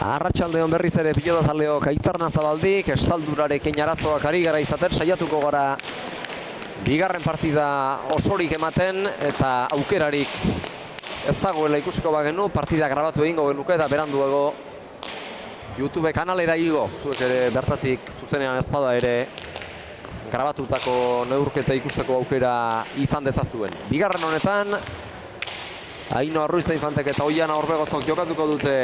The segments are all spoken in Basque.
Arratsaldeon berriz ere pilotazaleok Aitarna Zabaldik, estaldurarekin arazoak ari gara izaten, saiatuko gara bigarren partida osorik ematen eta aukerarik ez dagoela ikusiko bagenu, partida grabatu egingo genuke eta beranduago YouTube kanalera igo, zuek ere bertatik zuzenean ezpada ere grabatutako neurketa ikusteko aukera izan dezazuen. Bigarren honetan, Ainhoa Ruiz Infantek eta Oiana Orbegozok jokatuko dute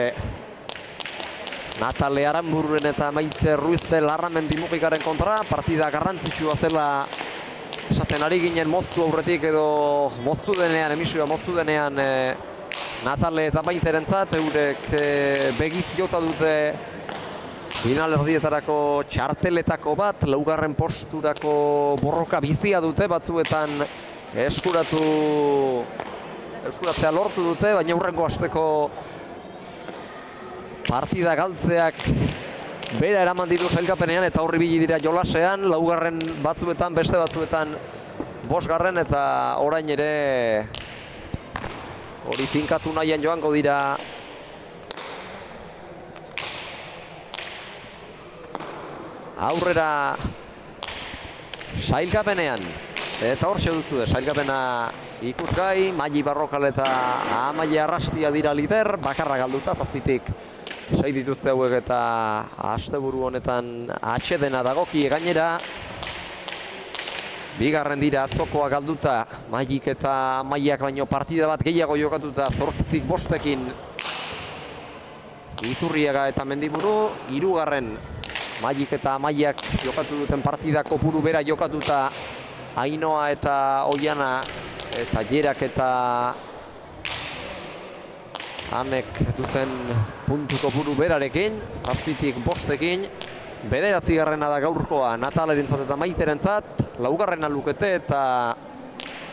Natale Aranbururen eta Maite Ruizte Larramendi Mugikaren kontra. Partida garrantzitsua zela esaten ari ginen moztu aurretik edo moztu denean, emisioa moztu denean Natale eta Maiterentzat, eurek begiz jota dute final erdietarako txarteletako bat, laugarren posturako borroka bizia dute, batzuetan eskuratzea lortu dute, baina hurrengo asteko partida galtzeak bera eraman ditu sailkapenean eta horri bili dira jolasean, laugarren batzuetan, beste batzuetan bosgarren eta orain ere hori finkatu nahian joango dira aurrera sailkapenean. Eta hor duzu sailkapena ikusgai, Maili Barrokal eta Amaia Arrastia dira lider, bakarra galduta, zazpitik sei dituzte hauek eta asteburu honetan atsedena dagokie gainera. Bigarren dira atzokoa galduta, Mailik eta Amaiak baino partida bat gehiago jokatuta 8-tik 5-ekin Iturriaga eta Mendiburu. Hirugarren Mailik eta Amaiak jokatu duten partida kopuru bera jokatuta Ainhoa eta Oiana eta Jerak eta Anek duten puntu kopuru berarekin, 7-tik 5-ekin. Bederatzigarrena da gaurkoa Natalerentzat eta Maiterentzat, laugarrena lukete eta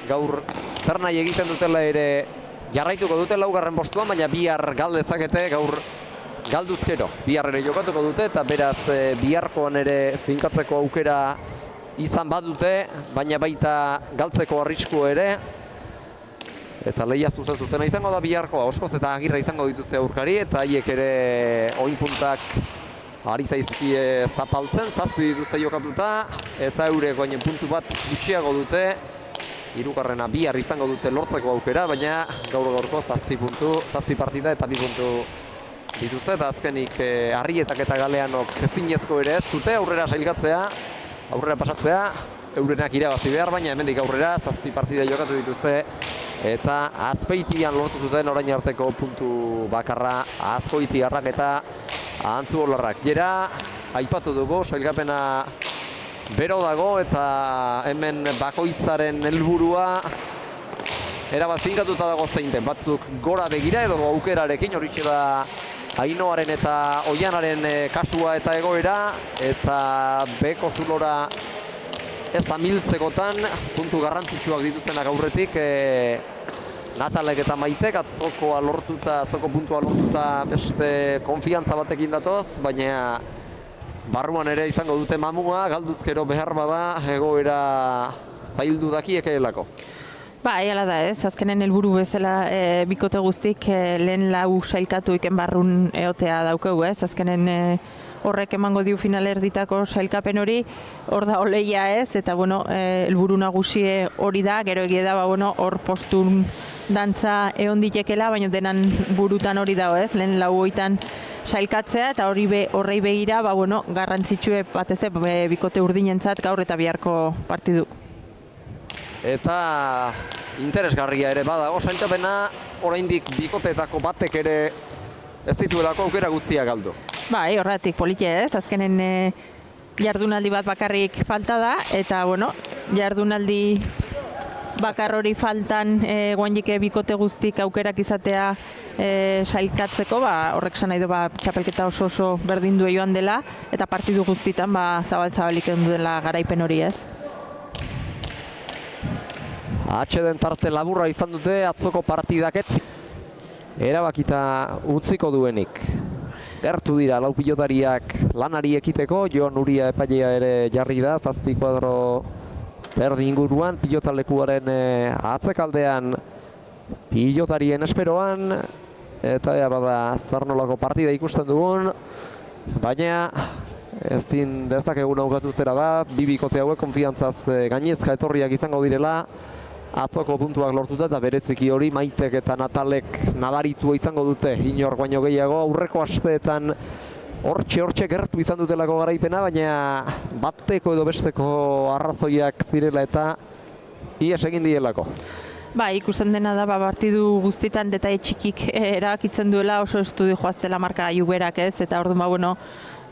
gaur zer nahi egiten dutela ere jarraituko dute laugarren postuan, baina bihar galdezakete, gaur galduzkero bihar ere jokatuko dute eta beraz biharkoan ere finkatzeko aukera izan badute, baina baita galtzeko arrisku ere. Eta lehia zuzena izango da biharkoa, Oskoz eta Agirra izango dituzte aurkari, eta haiek ere oinpuntak ari zaizkie zapaltzen, 7 dituzte jokatuta, eta eurek baino puntu bat gutxiago dute, hirugarrena bihar izango dute lortzeko aukera, baina gaurko 7 partida eta 2 puntu dituzte, eta azkenik Arrietak eta Galeanok ezinezko ere ez dute aurrera sailkatzea, aurrera pasatzea, eurenak irabazi behar, baina hemendik aurrera 7 partida jokatu dituzte, eta Azpeitian lortu duten orain arteko puntu bakarra Azkoitiarrak eta Antzuolarrak. Jera, aipatu dugu, sailkapena bero dago eta hemen bakoitzaren helburua erabat finkatuta dago zeinte. Batzuk gora begira edo aukerarekin, hori da Ainhoaren eta Oianaren kasua eta egoera, eta beko zulora ez da miltzekotan, puntu garrantzitsuak dituztenak aurretik, Natalek eta Maitek atzokoa lortuta, atzoko puntua lortuta beste konfiantza batekin datoz, baina barruan ere izango dute mamua, galduzkero behar bada, egoera zaildu dakiekeelako. Ba, hala da ez, azkenen helburu bezala bikote guztik lehen lau sailkatu iken barrun eotea daukegu ez, azkenen horrek emango diu finalerditako sailkapen hori, hor da oleia ez, eta bueno, helburu nagusie hori da, gero egia da, hor postun dantza egon ditekela, baina denan burutan hori dago ez, lehen lau hoitan sailkatzea, eta horrei begira, garrantzitsue batez bikote urdinentzat gaur eta biharko partidu. Eta interesgarria ere badago sailkapena, oraindik bikoteetako batek ere ez dituelako aukera guztia galdu. Bai, horretik politia ez, azkenen jardunaldi bat bakarrik falta da, eta jardunaldi bakar hori faltan guandik bikote guztik aukerak izatea sailkatzeko, horrek esan nahi du txapelketa oso berdindu joan dela, eta partidu guztitan zabalik egon dela garaipen hori ez. Atxeden tarte laburra izan dute atzoko partidak erabakita utziko duenik. Gertu dira lau pilotariak lanari ekiteko, Jon Uria epailea ere jarri da, 7 kuadro berdi inguruan, pilotalekuaren atzekaldean pilotarien esperoan, eta ea bada zer nolako partida ikusten dugun, baina ez dezakegun aukatu zera da, bi bikote hauek konfiantzaz gainezka etorriak izango direla, atzoko puntuak lortuta eta bereziki hori Maitek eta Natalek nabaritua izango dute inor baino gehiago, aurreko asteetan hortxe gertu izan dutelako garaipena, baina bateko edo besteko arrazoiak zirela eta ies egin dielako. Ba, ikusten dena da, partidu guztitan detaile txikik erabakitzen duela, oso estudio joaztela marka juberak ez, eta orduan bueno,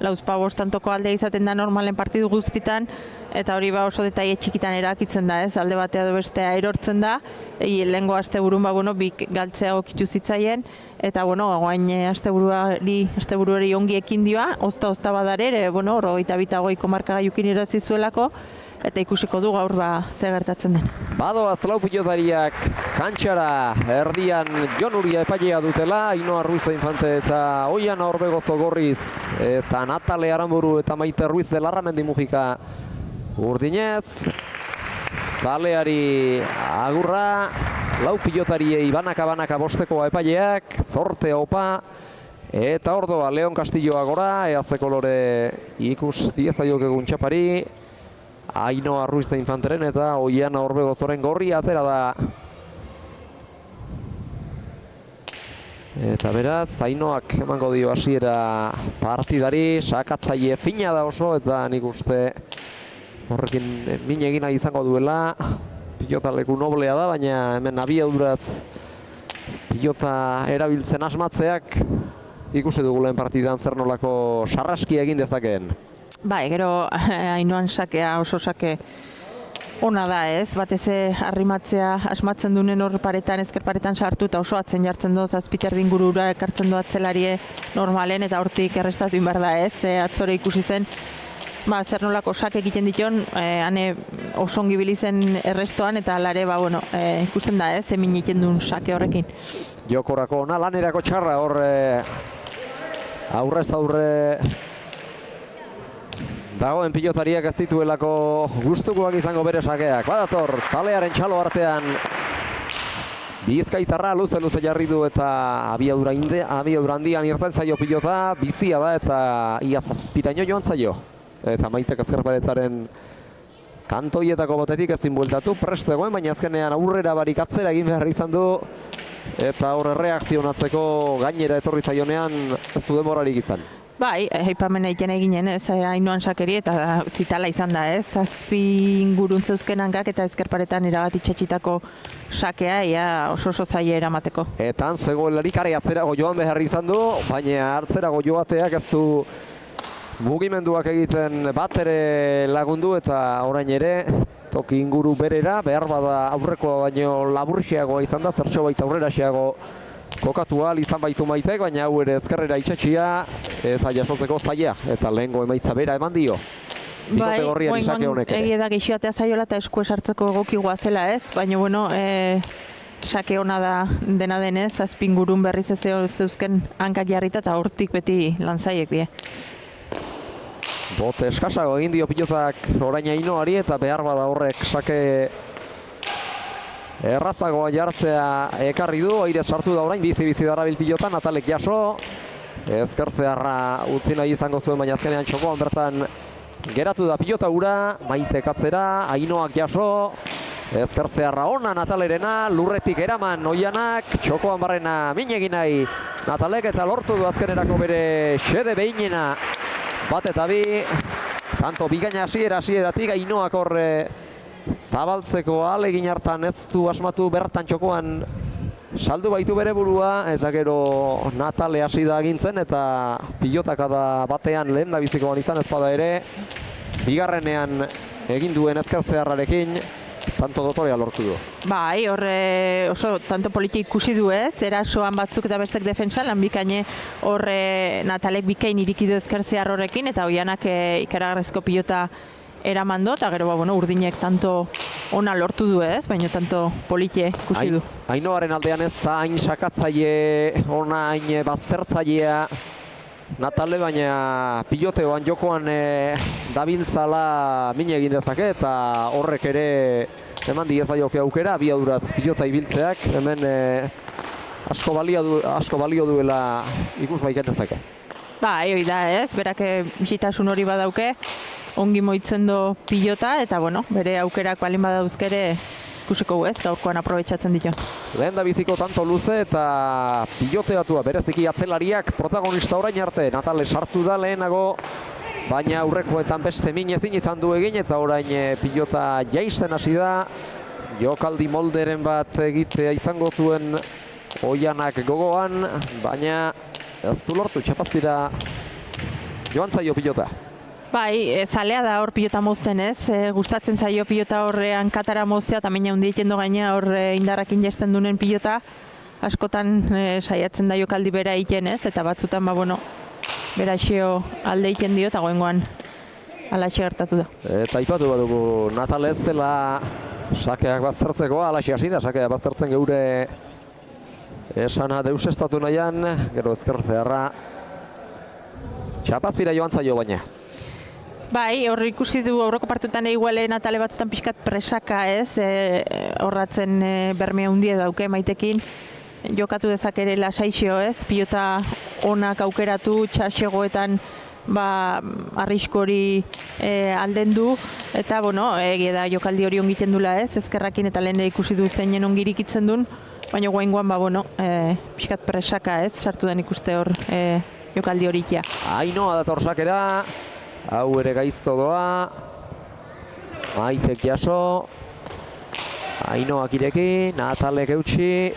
lauzpa bostantoko aldea izaten da normalen partidu guztitan, eta hori oso detaile txikitan erabakitzen da ez, alde batea edo bestea erortzen da, lehengo asteburun bi galtzea okitu zitzaien, eta guain asteburuari ongi ekin dioa, ozta badare ere, horrogeita bitagoiko markagailukin irazi zuelako, eta ikusiko du gaur ze gertatzen den. Badoaz lau pilotariak kantxara erdian Jon Uria epailea dutela, Ainhoa Ruiz de Infante eta Oiana Orbegozo Gorriz eta Natale Aranburu eta Maite Ruiz de Larramendi Mujika urdinez. Zaleari agurra, lau pilotariei banaka bostekoa epaileak, zorte opa, eta ordoa Leon Castilloa gora, eazte kolore ikus diezaiok egun txapari, Ainhoa Ruiz de Infanteren eta Oiana Orbegozoren gorri atera da. Eta beraz, Ainhoak emango dio hasiera partidari, sakatzaile fina da oso, eta nik uste horrekin min egina izango duela. Pilota leku noblea da, baina hemen abiaduraz pilota erabiltzen asmatzeak ikusi dugu lehen partidan zer nolako sarraskia egin dezakeen. Bai, gero Ainhoan sakea oso sake ona da ez, batez arrimatzea asmatzen duen hor paretan, ezker paretan sartu eta oso atzen jartzen doz, azpiter ingurura ekartzen doa atzelarie normalen eta hortik errestatu inbar da ez, atzore ikusi zen, zer nolako sake egiten diton, hane oso ongi bilizen errestoan eta alare, ikusten da ez, emin egiten duen sake horrekin. Jokorako ona, lanerako txarra hor aurrez aurre dagoen pilotariak ez dituelako gustukoak izango bere sakeak. Badator, zalearen txalo artean Bizkaitarra luze jarri du eta abiadura handian irten zaio pilota, bizia da eta ia zazpiraino joan zaio. Eta Maitek ezkerparetzaren kantoietako botetik ezin bueltatu, prest zegoen, baina azkenean aurrera barik atzera egin behar izan du. Eta horre reakzionatzeko gainera etorri zaionean ez du demorarik izan. Bai, aipamen egiten eginen ez, Ainhoan sakeri eta zitala izan da ez, zazpi ingurun zeuzken hankak eta ezkerparetan irabat itxetxitako sakea, oso zaila eramateko. Eta zegoelarik are atzerago joan behar izan du, baina hartzerago joateak ez du mugimenduak egiten bat ere lagundu eta orain ere toki inguru berera, behar bada aurrekoa baino laburxiagoa izan da, zertxo baita aurrera xeago kokatu ahal izan baitu Maitek, baina hau ere ezkerrera itxetxia eta jasotzeko zaila, eta lehengo emaitza bera eman dio. Bai, egia da gehioatea zaiola eta esku esartzeko egokigoa zela ez, baina sake ona da dena denez, azpingurun berriz ez zeuzken hankak jarrita eta hortik beti lanzaiek die. Bote eskasago egin dio pilotak orain Ainhoari eta behar bada horrek sake errazagoa jartzea ekarri du, aire sartu da orain, bizi darabil pilota, Natalek jaso. Ezkertzearra utzi nahi izango zuen, baina azkenean txokoan bertan geratu da pilota ura, Maitek atzera, Ainhoak jaso. Ezkertzearra ona Natalerena, lurretik eraman Oianak, txokoan barrena min egin nahi Natalek eta lortu du azkenerako bere xede behinena. Bat eta bi, tanto bigaina hasieratik Ainhoak horre zabaltzeko ahalegin hartan ez du asmatu bertan txokoan saldu baitu bere burua eta gero Natale hasi da agintzen eta pilotaka da batean lehen da bizikoan izan ezpada ere bigarrenean egin duen ezkertzearrarekin tanto dotorea lortu du. Bai, horre oso tanto politik ikusi du ez, erasoan batzuk eta bestek defentsan, lan bikaine horre Natalek bikain irikidu ezkertzear horrekin eta Oianak ikaragarrezko pilota eraman do, eta gero urdinek tanto ona lortu du ez, baina tanto politie ikusi du. Ainhoaren aldean ez da hain sakatzaile, ona hain baztertzailea Natale, baina piloteoan jokoan dabiltzala min egin dezake eta horrek ere eman diez daioke aukera, abiaduraz pilota ibiltzeak, hemen asko balio duela ikus baiken ezake. Hoi da ez, berak bisitasun hori badauke, ongi moitzen du pilota, eta bueno, bere aukerak balin badauzkere ikusiko ez, gaurkoan aprobetxatzen ditu. Lehen da biziko tanto luze eta piloteatua bereziki atzelariak protagonista orain arte. Natale sartu da lehenago, baina aurrekoetan beste min ezin izan du egin eta orain pilota jaisten hasi da. Jokaldi molderen bat egitea izango zuen Oianak gogoan, baina ez du lortu txapaztira joan zaio pilota. Zalea da hor pilota mozten ez, gustatzen zaio pilota horrean katara moztea, eta meina hundi egiten gaina hor indarrakin jesten dunen pilota, askotan saiatzen da jokaldi bera egiten ez, eta batzutan bera xeo alde egiten dio, eta goengoan alaxe gertatu da. Eta ipatu badugu, Natal ez dela sakeak baztertzeko, alaxe hasi da, sakeak baztertzen geure esana deusestatu nahian, gero ezker zeharra txapazpira joan zaio baina. Hor ikusi du aurreko partutan iguale Natale batzutan pixkat presaka ez, horratzen bermea hundie dauke maitekin, jokatu dezakere lasaixio ez, pilota onak aukeratu, txasegoetan arriskori alden du, eta egia da jokaldi hori ongiten dula ez, ezkerrakin eta lehen ikusi du zeinen ongirikitzen duen, baina guaingoan pixkat presaka ez, sartu den ikuste hor jokaldi hori ikia. Ainoa dator sakera, hau ere gaizto doa, Maitek jaso, Ainoak ireki, Natalek eutxi,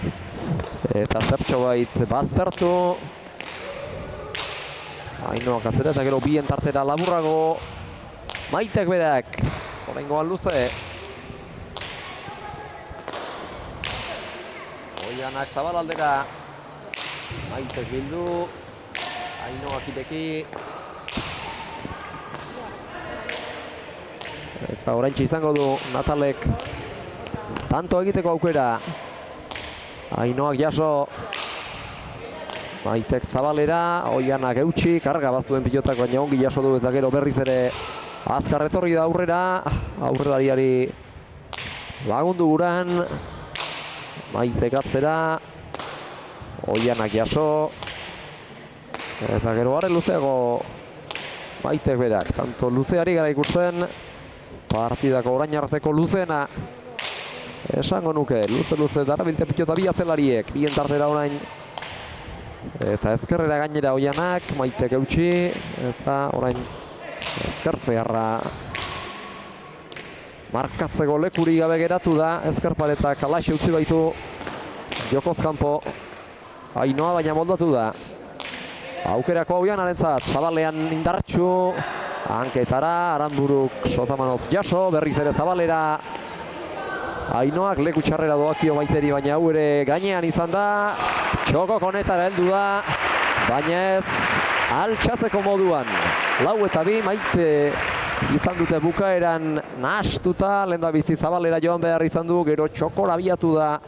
eta zertxo bait baztertu. Ainoak azera eta gero bien tartera laburrago, Maitek berak, oraingoan luze. Oianak zabalaldera, Maitek bildu, Ainoak ireki. Eta oraintxe izango du Natalek tanto egiteko aukera. Ainoak jaso, Maitek zabalera, Oianak eutxi, karga baztuen pilotak baina ongi jaso du eta gero berriz ere azkar etorri da aurrelariari lagundu guran. Maitek atzera, Oianak jaso, eta gero are luzeago Maitek berak, tanto luzeari gara ikusten, partidako orain arteko luzena esango nuke, luze darabilte pilota bi atzelariek, bien tartera orain eta ezkerrera gainera Oianak, Maitek eutxi eta orain ezker zeharra markatzeko lekuri gabe geratu da, ezker paletak alaxe utzi baitu jokoz kanpo. Ainoa baina moldatu da, aukerako Oianarentzat, zabalean indartxu, hanketara, Aranburuk Sotamanoz jaso, berriz ere zabalera. Ainoak leku txarrera doakio Maiteri, baina hau ere gainean izan da. Txoko konetara heldu da, baina ez altxatzeko moduan. 4-2 Maite izan dute bukaeran nahastuta, lehendabizi zabalera joan behar izan du, gero txokora abiatu da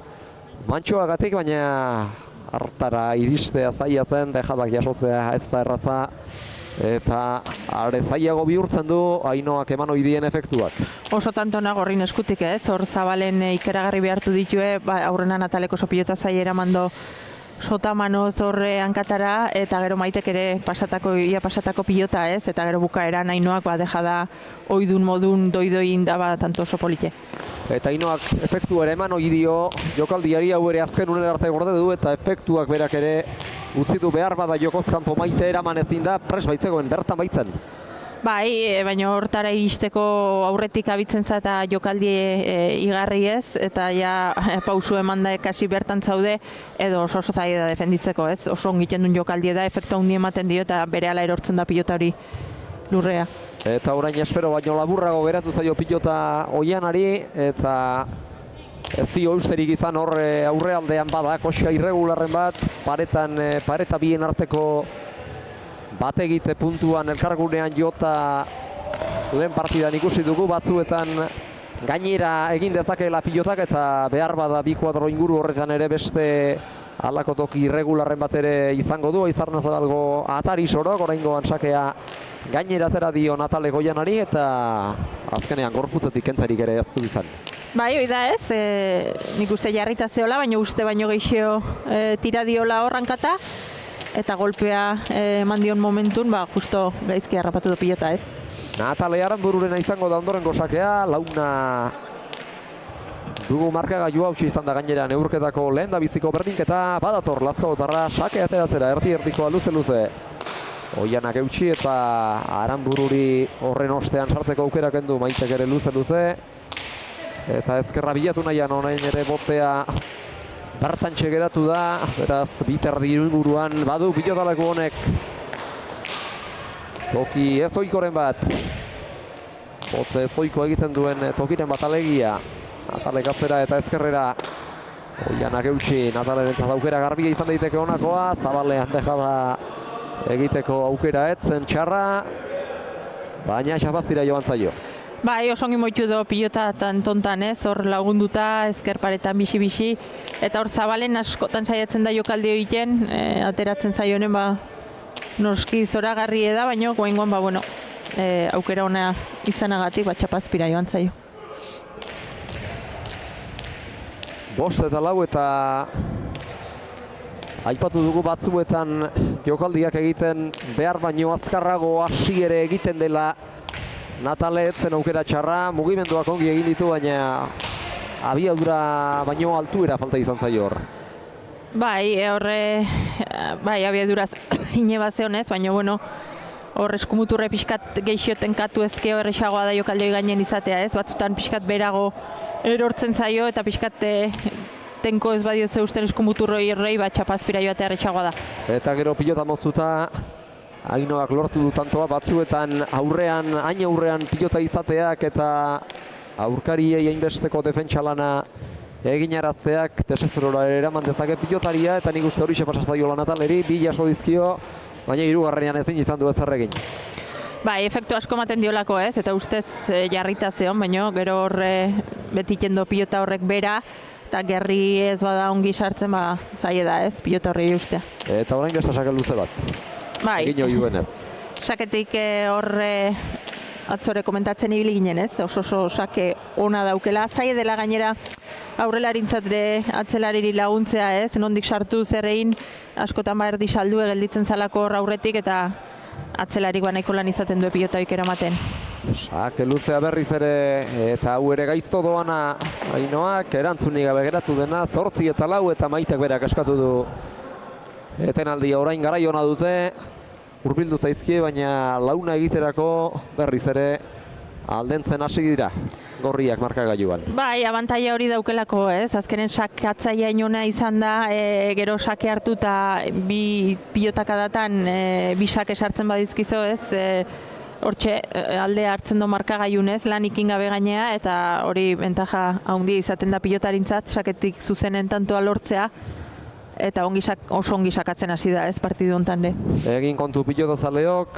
Mantxoagatik, baina hartara iristea zaila zen, dejadak jasotzea ez da erraza. Eta are zailago bihurtzen du Ainoak eman oidien efektuak. Oso tantona gorrin eskutik ez, hor zabalen ikeragarri behartu ditue, aurrena Nataleko sopilota zaila eramando Sotamanoz horre hankatara, eta gero Maitek ere pasatako pilota ez, eta gero bukaeran Ainoak dejada oidun modun doidoin daba tanto oso polite. Eta Ainoak efektu ere eman oidio, jokaldiari hau ere azken unen arte gorde du, eta efektuak berak ere utzi du behar bada jokoz kanpo Maite eraman ezin da, pres baitzegoen bertan baitzen. Baina hortara iristeko aurretik abitzen za eta jokaldi igarri ez, eta pausu eman da ekasi bertan zaude, edo oso zaila da defenditzeko ez, oso ongiten duen jokaldi da, efektu handi ematen dio eta berehala erortzen da pilota hori lurrea. Eta orain espero baino laburrago geratu zaio pilota Oianari, eta ez dio usterik izan hor aurrealdean bada, koska irregularren bat, pareta bien arteko bat egite puntuan elkargunean jota lehen partidan ikusi dugu, batzuetan gainera egin dezakeela pilotak eta behar bada 2 kuadro inguru horretan ere beste halako toki irregularren bat ere izango du. Izarna Zadalgo atari sorok, oraingoan sakea gainera zera dio Natale Oianari eta azkenean gorputzetik kentzarik ere ez du izan. Bai, hori da ez, nik uste jarrita zeola, baina uste baino gehiago tira diola horrankata, eta golpea eman dion momentun, justo gaizki harrapatu du pilota ez. Natale Aranbururena izango da ondorengo sakea, launa dugu markagailua hautsi izan da gainera neurketako lehen da biziko berdinketa, badator Lazkaotarra sake ateratzera erdi-erdikoa luze-luze. Oianak eutxi eta Aranbururi horren ostean sartzeko aukera kendu Maitek ere luze-luze. Eta ezkerra bilatu nahian orain ere botea bertantxe geratu da, beraz biterdi inguruan badu pilotaleko honek toki ez ohikoren bat. Bote ez ohiko egiten duen tokiren bat alegia. Natalek atzera eta ezkerrera. Oianak eutxi, Natalerentzat aukera garbia izan daiteke honakoa, Zabalean dejada egiteko aukera etzen txarra, baina Xapazpira joan zaio. Bai, oso ongi moitu do pilota tontan ez, hor lagunduta, ezker paretan bixi-bixi, eta hor Zabalen askotan saiatzen da jokaldi egiten, ateratzen zaionen noski zoragarri da, baina goengoan aukera ona izanagatik Xapazpira joan zaio. 5 eta 4 eta aipatu dugu batzuetan jokaldiak egiten behar baino azkarrago hasi ere egiten dela Natale etzen aukera txarra, mugimenduak ongi egin ditu, baina abiadura baino altuera falta izan zaio hor. Bai, abiaduraz ineba zeonez, baina hor eskumuturre pixkat geixioten katu ezkeo errexagoa da jokaldioi gainen izatea ez, batzutan pixkat berago erortzen zaio eta pixkat tenko ez badio zeusten eskumuturroi errei Xapazpira joatea errexagoa da. Eta gero pilota moztuta Ainoak lortu du tantoa batzuetan hain aurrean pilota izateak eta aurkariei hainbesteko defentsa lana eginarazteak desesperora eraman dezake pilotaria eta nik uste hori pasaztaiola Nataleri, 2 jaso dizkio, baina 3. ezin izan du ezer egin. Bai, efektu asko ematen diolako ez, eta ustez jarrita zeon, baina gero horre beti kendo pilota horrek bera, eta gerri ez bada ongi sartzen, zaila da ez, pilota horri ustea. Eta orain besta sake luze bat. Bai. Egin hori duenez. Saketik horre atzore komentatzen ibili ginen ez, oso sake ona daukela, zaila dela gainera aurrelarintzat atzelariri laguntzea ez, nondik sartu zerrein askotan erdi saldu gelditzen zalako hor aurretik eta atzelarik nahiko lan izaten du pilotaik eramaten. Sake luzea berriz ere eta hau ere gaizto doana Ainoak erantzunik gabe geratu dena 8 eta 4 eta Maitek berak eskatu du etenaldia orain garai ona dute hurbildu zaizkie, baina launa egiterako berriz ere aldentzen hasi dira gorriak markagailuan. Bai, abantaila hori daukelako ez, azkenen sakatzaia inona izan da, gero sake hartu eta bi pilotakadatan bi sake sartzen badizkizo ez, hortxe alde hartzen do markagailun ez, lanik ingabe gainea, eta hori bentaja handia izaten da pilotarintzat, saketik zuzenen tantoa lortzea, eta oso ongi sakatzen hasi da ez partidu hontan ere. Egin kontu pilotazaleok,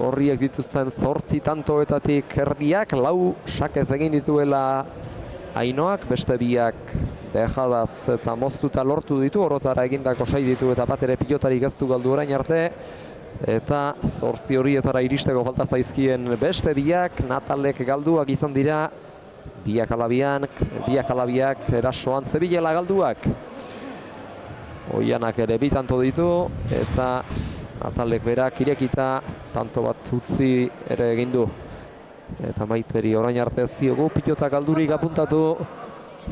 horriek dituzten 8 tantoetatik erdiak, 4 sakez egin dituela Ainoak, beste 2 dejadaz eta moztuta lortu ditu, orotara egindako 6 ditu eta bat ere pilotarik ez du galdu orain arte. Eta 8 horietara iristeko falta zaizkien beste 2 Natalek galduak izan dira, 2 alabiak erasoan zebilela galduak. Oianak ere 2 tanto ditu eta Natalek berak irekita tanto bat utzi ere egin du. Eta Maiteri orain arte ez diogu pilota galdurik apuntatu,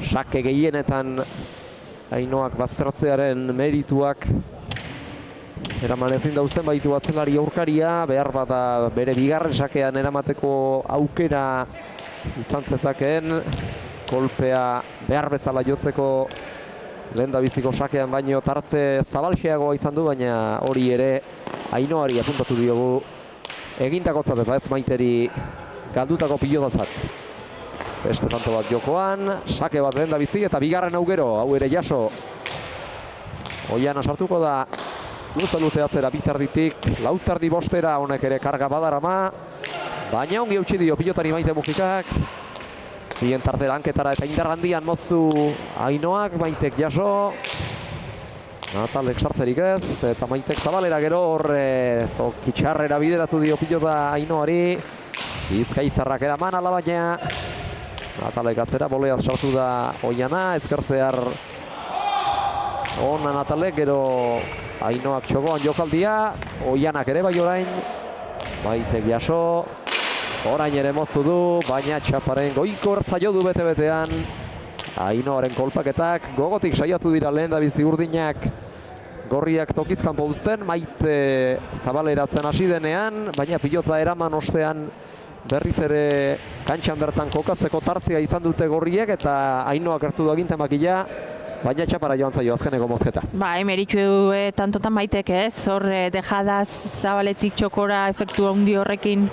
sake gehienetan Ainoak baztertzearen merituak eraman ezin dauzten baitu atzelari aurkaria, behar bada bere 2. sakean eramateko aukera izan zezakeen, kolpea behar bezala jotzeko lehen da biziko sakean baino tarte zabalxeagoa izan du, baina hori ere Ainoari apuntatu diogu egintakotzat eta ez Maiteri galdutako pilotatzat. Beste tanto bat jokoan, sake bat lehen da bizi eta 2. aukero, hau ere jaso. Oiana sartuko da luze atzera bitarditik, 4:05 honek ere karga badarama, baina ongi eutxi dio pilotari Maite Mujikak. Bien tartera hanketara eta indar handian moztu Ainoak, Maitek jaso. Natalek sartzerik ez, eta Maitek Zabalera gero horre tokitxarrera bideratu dio pilota Ainoari. Bizkaitarrak eraman ala baina Natalek atzera, boleaz sartu da Oiana, ezker zehar ona Natalek, gero Ainoak txokoan jokaldia, Oianak ere bai orain, Maitek jaso, orain ere moztu du, baina txaparen goiko ertza jo du bete-betean. Ainoaren kolpaketak, gogotik saiatu dira lehen da bizi urdinak, gorriak tokizkanpo uzten, Maite zabaleratzen hasi denean, baina pilota eraman ostean berriz ere kantxan bertan kokatzeko tartea izan dute gorriek, eta Ainoak hartu du aginten makila, baina txapara joan zaio azkeneko mozketa. Ba, emeritxu tantotan Maitek ez, hor dejadaz zabaletik txokora efektu handi horrekin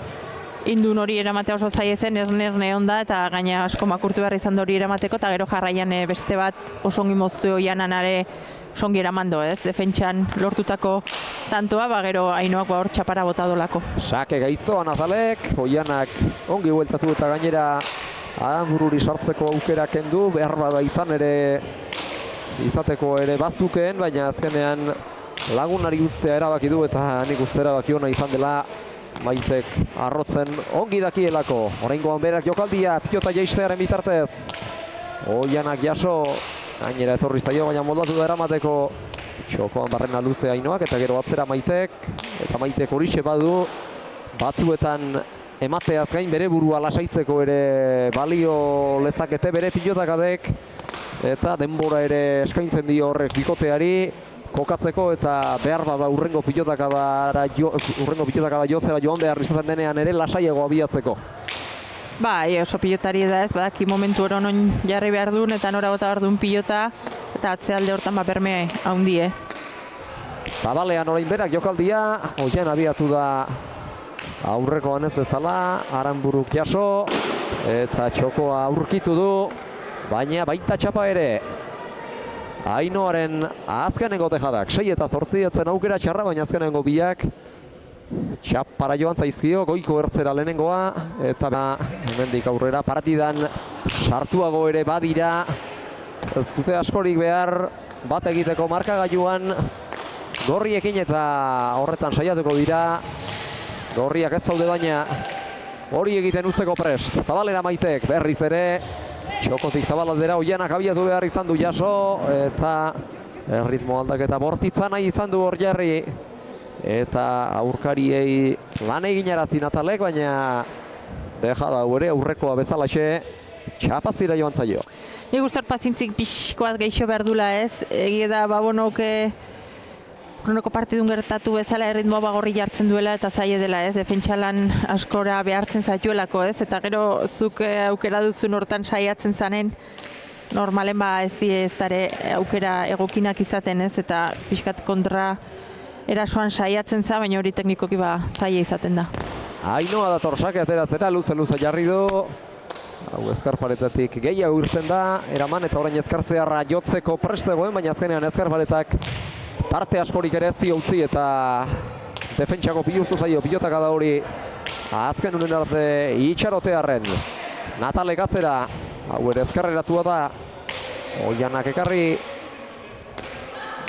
indun hori eramatea oso zaila zen, erne onda, eta gaina asko makurtu behar izan hori eramateko, eta gero jarraian beste bat oso ongi moztu Oiananare oso ongi eramando, ez? Defentsan lortutako tantoa, ba gero Ainoak hor txapara botadolako. Sake gaiztoa Nazalek, Oianak ongi bueltatu eta gainera Aranbururi sartzeko aukera kendu, behar bada izateko ere bazukeen, baina azkenean lagunari ustea erabaki du, eta nik uste erabaki ona izan dela Maitek arrotzen ongi dakielako. Oraingoan berak jokaldia, pilota jaistearen bitartez. Oianak jaso, gainera etorri zaio, baina moldatu da eramateko. Txokoan barrena luze Ainoak, eta gero atzera Maitek, eta Maitek horixe badu, batzuetan emateaz gain bere burua lasaitzeko ere balio lezakete bere pilotakadek, eta denbora ere eskaintzen dio horrek bikoteari kokatzeko, eta behar bada urrengo pilotakada jozera joan behar izaten denean ere lasaiago abiatzeko. Bai, oso pilotari da ez, badaki momentu hori non jarri behar duen, eta nora bota behar duen pilota, eta atzealde hortan berme handie. Zabalean orain berak jokaldia, Oian abiatu da aurrekoan ez bezala, Aranburuk jaso, eta txokoa aurkitu du, baina baita txapa ere. Ainoaren azkenengo tejadak, 6 eta 8 etzen aukera txarra, baina azkenengo biak txapara joan zaizkio, goiko ertzera lehenengoa, eta hemendik aurrera partidan sartuago ere badira, ez dute askorik behar bat egiteko markagailuan gorriekin, eta horretan saiatuko dira. Gorriak ez daude baina hori egiten uzteko prest. Zabalera Maitek berriz ere, txokotik zabalaldera Oianak abiatu behar izan du jaso, eta ritmo aldaketa bortitza nahi izan du hor jarri, eta aurkariei lan egin arazi Natalek, baina deja da ere aurrekoa bezalaxe txapazpira joan zaio. Nik uste pazintzik pixkoat geixo behar dula ez, egia da Brunoko partidun gertatu bezala erritmoa bagorri jartzen duela eta zaila dela ez, defentsalan askora behartzen zaituelako ez, eta gero zuk aukera duzun hortan saiatzen zanen, normalen ez dare aukera egokinak izaten ez, eta pixkat kontra erasoan saiatzen za, baina hori teknikoki zaila izaten da. Ainoa dator sake ateratzera, luze jarri du. Hau ezkarparetatik gehiago irten da, eraman eta orain ezkartzearra jotzeko prestegoen, baina azkenean ezkarparetak parte askorik ere ez dio utzi, eta defentsako bihurtu zaio pilotakada hori azken unen arte itxarotearren. Natalek atzera, hau ere ezkarreratua da, Oianak ekarri,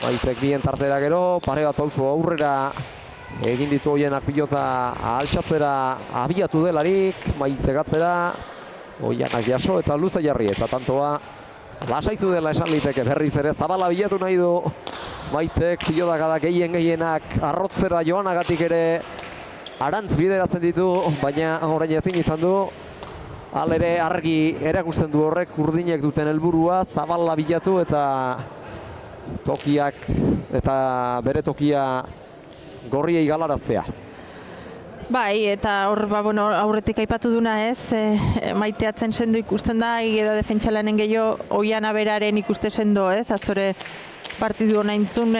Maitek bien tartera gero, pare bat pauso aurrera egin ditu Oianak pilota altxatzera abiatu delarik, Maitek atzera, Oianak jaso eta luze jarri, eta tantoa lasaitu dela esan liteke, berriz ere zabala bilatu nahi du Maitek, pilotakada gehienak arrotzera joanagatik ere arantz bideratzen ditu, baina orain ezin izan du. Halere argi erakusten du horrek urdinek duten helburua, zabala bilatu eta tokiak eta bere tokia gorriei galaraztea. Bai, eta hor aurretik aipatu duna ez, Maiteatzen sendo ikusten da, da defentsalanen gehiago Oiana beraren ikuste sendo ez, atzore partidu hona intzun,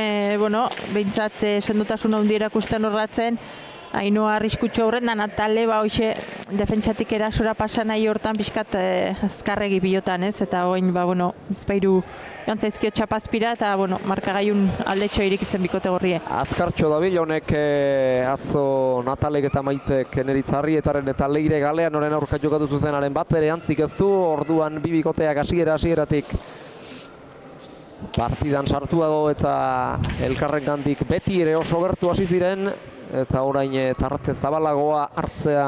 behintzat sendotasun handi erakusten horratzen, Ainoa arriskutxo horren da Natale, hoxe defentsatik erasora pasa nahi hortan pixkat azkarregi pilotan ez, eta oin, bizpairu jantzaizkio txapazpira, eta markagaiun aldetxo irikitzen bikote gorrie. Azkartxo dabil, honek atzo Natalek eta Maitek Neritzarrietaren eta Leire Galean oren aurka jokatu zuzenaren bat ere antzik ez du, orduan bi bikoteak hasieratik partidan sartuago eta elkarrengandik beti ere oso gertu hasi ziren, eta orain tarte zabalagoa hartzea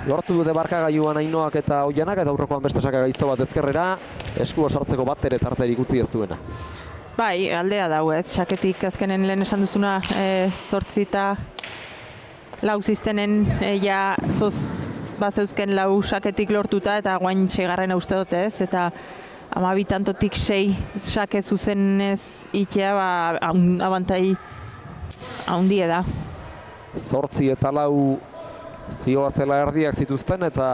lortu dute barkagailuan Ainoak eta Oianak, eta aurrekoan beste saka gaizto bat ezkerrera, esku sartzeko bat ere tarterik utzi ez duena. Bai, aldea dau ez, saketik azkenen lehen esan duzuna 8 eta 4 ziztenen ja bazeuzken 4 saketik lortuta eta guain 6. uste dut ez, eta 12 tantotik 6 sake zuzenez itea abantai haundie da. 8 eta 4 zioa zela erdiak zituzten eta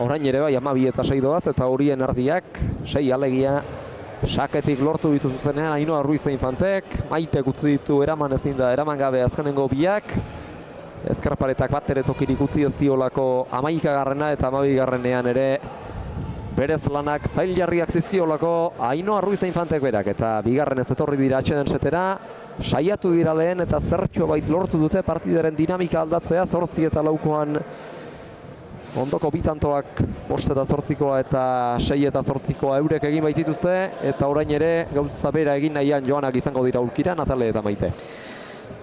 orain ere bai 12 eta 6 doaz eta horien erdiak 6 alegia saketik lortu ditu zuzenean Ainoa Ruiz Infantek, Maitek utzi ditu eraman ezin da eraman gabe azkenengo biak, ezkerparetak bat ere tokirik utzi ez diolako 11. eta 12. ere berez lanak zail jarriak zizkiolako Ainoa Ruiz Infantek berak, eta bigarren ez etorri dira atxeden setera, saiatu dira lehen eta zertxo bait lortu dute partidaren dinamika aldatzea, 8 eta 4koan ondoko bitantoak 5 eta 8koa eta 6 eta 8koa eurek egin baitituzte, eta orain ere gauza bera egin nahian joanak izango dira aurkira, Natale eta Maite.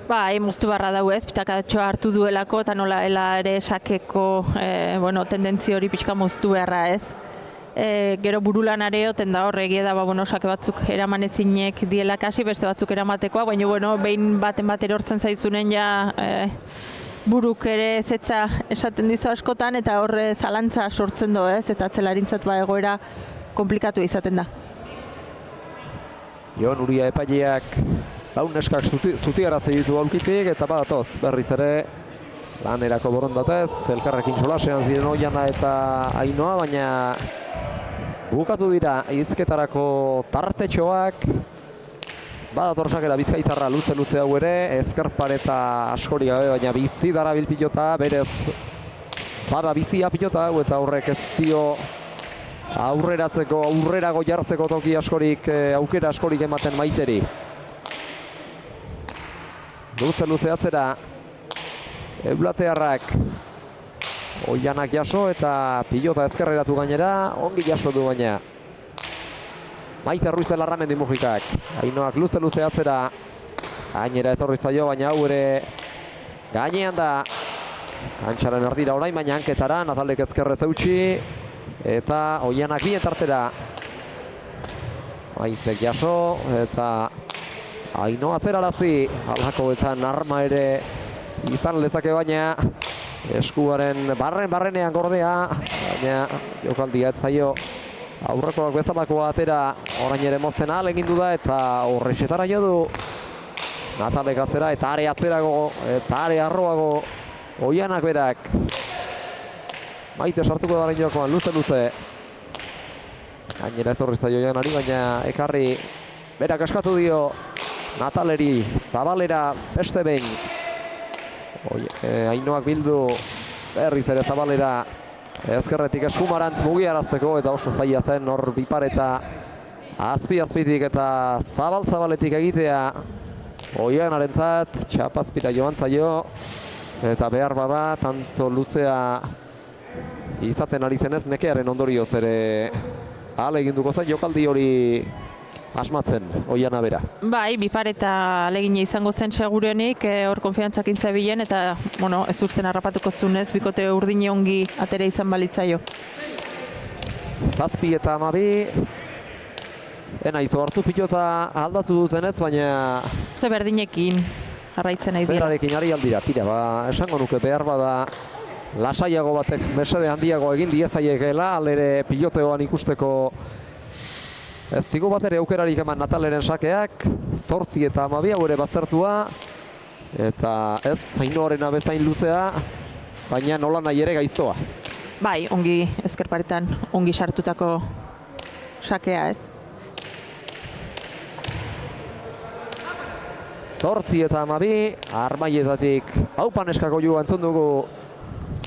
Bai, moztu barra dau ez, pitakatxoa hartu duelako, eta nola ere sakeko tendentzio hori pixka moztu beharra ez. Gero burulan areoten da horregia da, sake batzuk eraman ezinek diela kasi, beste batzuk eramatekoa, baina behin baten bat erortzen zaizunen ja buruk ere zetza esaten dizu askotan, eta horre zalantza sortzen do ez, eta atzelarintzat egoera komplikatu izaten da. Jon Uria epaileak laun neskak zutiarazei ditu aulkitik, eta badatoz berriz ere lanerako borondatez, elkarrekin solasean ziren Oiana eta Ainoa, baina bukatu dira hizketarako tartetxoak, badator sakera Bizkaitarra luze hau ere, ezkerpareta askori gabe, baina bizi darabil pilota, berez bada bizia pilota hau, eta horrek ez dio aurreratzeko, aurrerago jartzeko toki askorik, aukera askorik ematen Maiteri. Luze atzera, Eulatearrak Oianak jaso eta pilota ezkerreratu gainera, ongi jaso du baina Maite Ruiz Larramendi Mujikak. Ainoak luze atzera, gainera etorri zaio, baina hau ere gainean da, kantxaren erdira orain, baina hanketara, Natalek ezkerrez eutxi, eta Oianak bien tartera. Maitek jaso, eta Ainoa zerarazi, halakoetan arma ere izan lezake, baina eskuaren barrenean gordea, baina jokaldia ez zaio aurrekoak bezalakoa atera, orain ere mozten ahal egin du da, eta horrexetara jo du Natalek atzera, eta are atzerago, eta are arroago Oianak berak. Maite sartuko da jokoan, luze. Gainera etorri zaio Oianari, baina ekarri berak askatu dio Nataleri, Zabalera beste behin. Ainoak bildu berriz ere Zabalera ezkerretik eskumarantz mugiarazteko, eta oso zaila zen hor bipareta azpitik eta zabaletik egitea Oianarentzat, txapazpira joan zaio, eta behar bada tanto luzea izaten ari zenez nekearen ondorioz ere ahaleginduko zen jokaldi hori asmatzen Oiana bera. Bai, bipareta alegina izango zen segurenik, hor konfiantzak intzabilen, eta ez urtzen harrapatuko zunez, bikote urdine ongi atera izan balitzaio. 7 eta 12, izo hartu pilota aldatu dutenez, baina ze berdinekin jarraitzen nahi dira. Berarekin ari aldira, esango nuke behar bada lasaiago batek mesede handiago egin diezaiekela, alere piloteoan ikusteko ez digu bat ere aukerarik eman Nataleren sakeak, 8 eta 12 hau ere baztertua, eta ez Ainoarena bezain luzea, baina nola nahi ere gaiztoa. Bai, ongi ezkerparetan, ongi sartutako sakea ez. 8 eta 12, armaietatik haupan eskako joa entzun dugu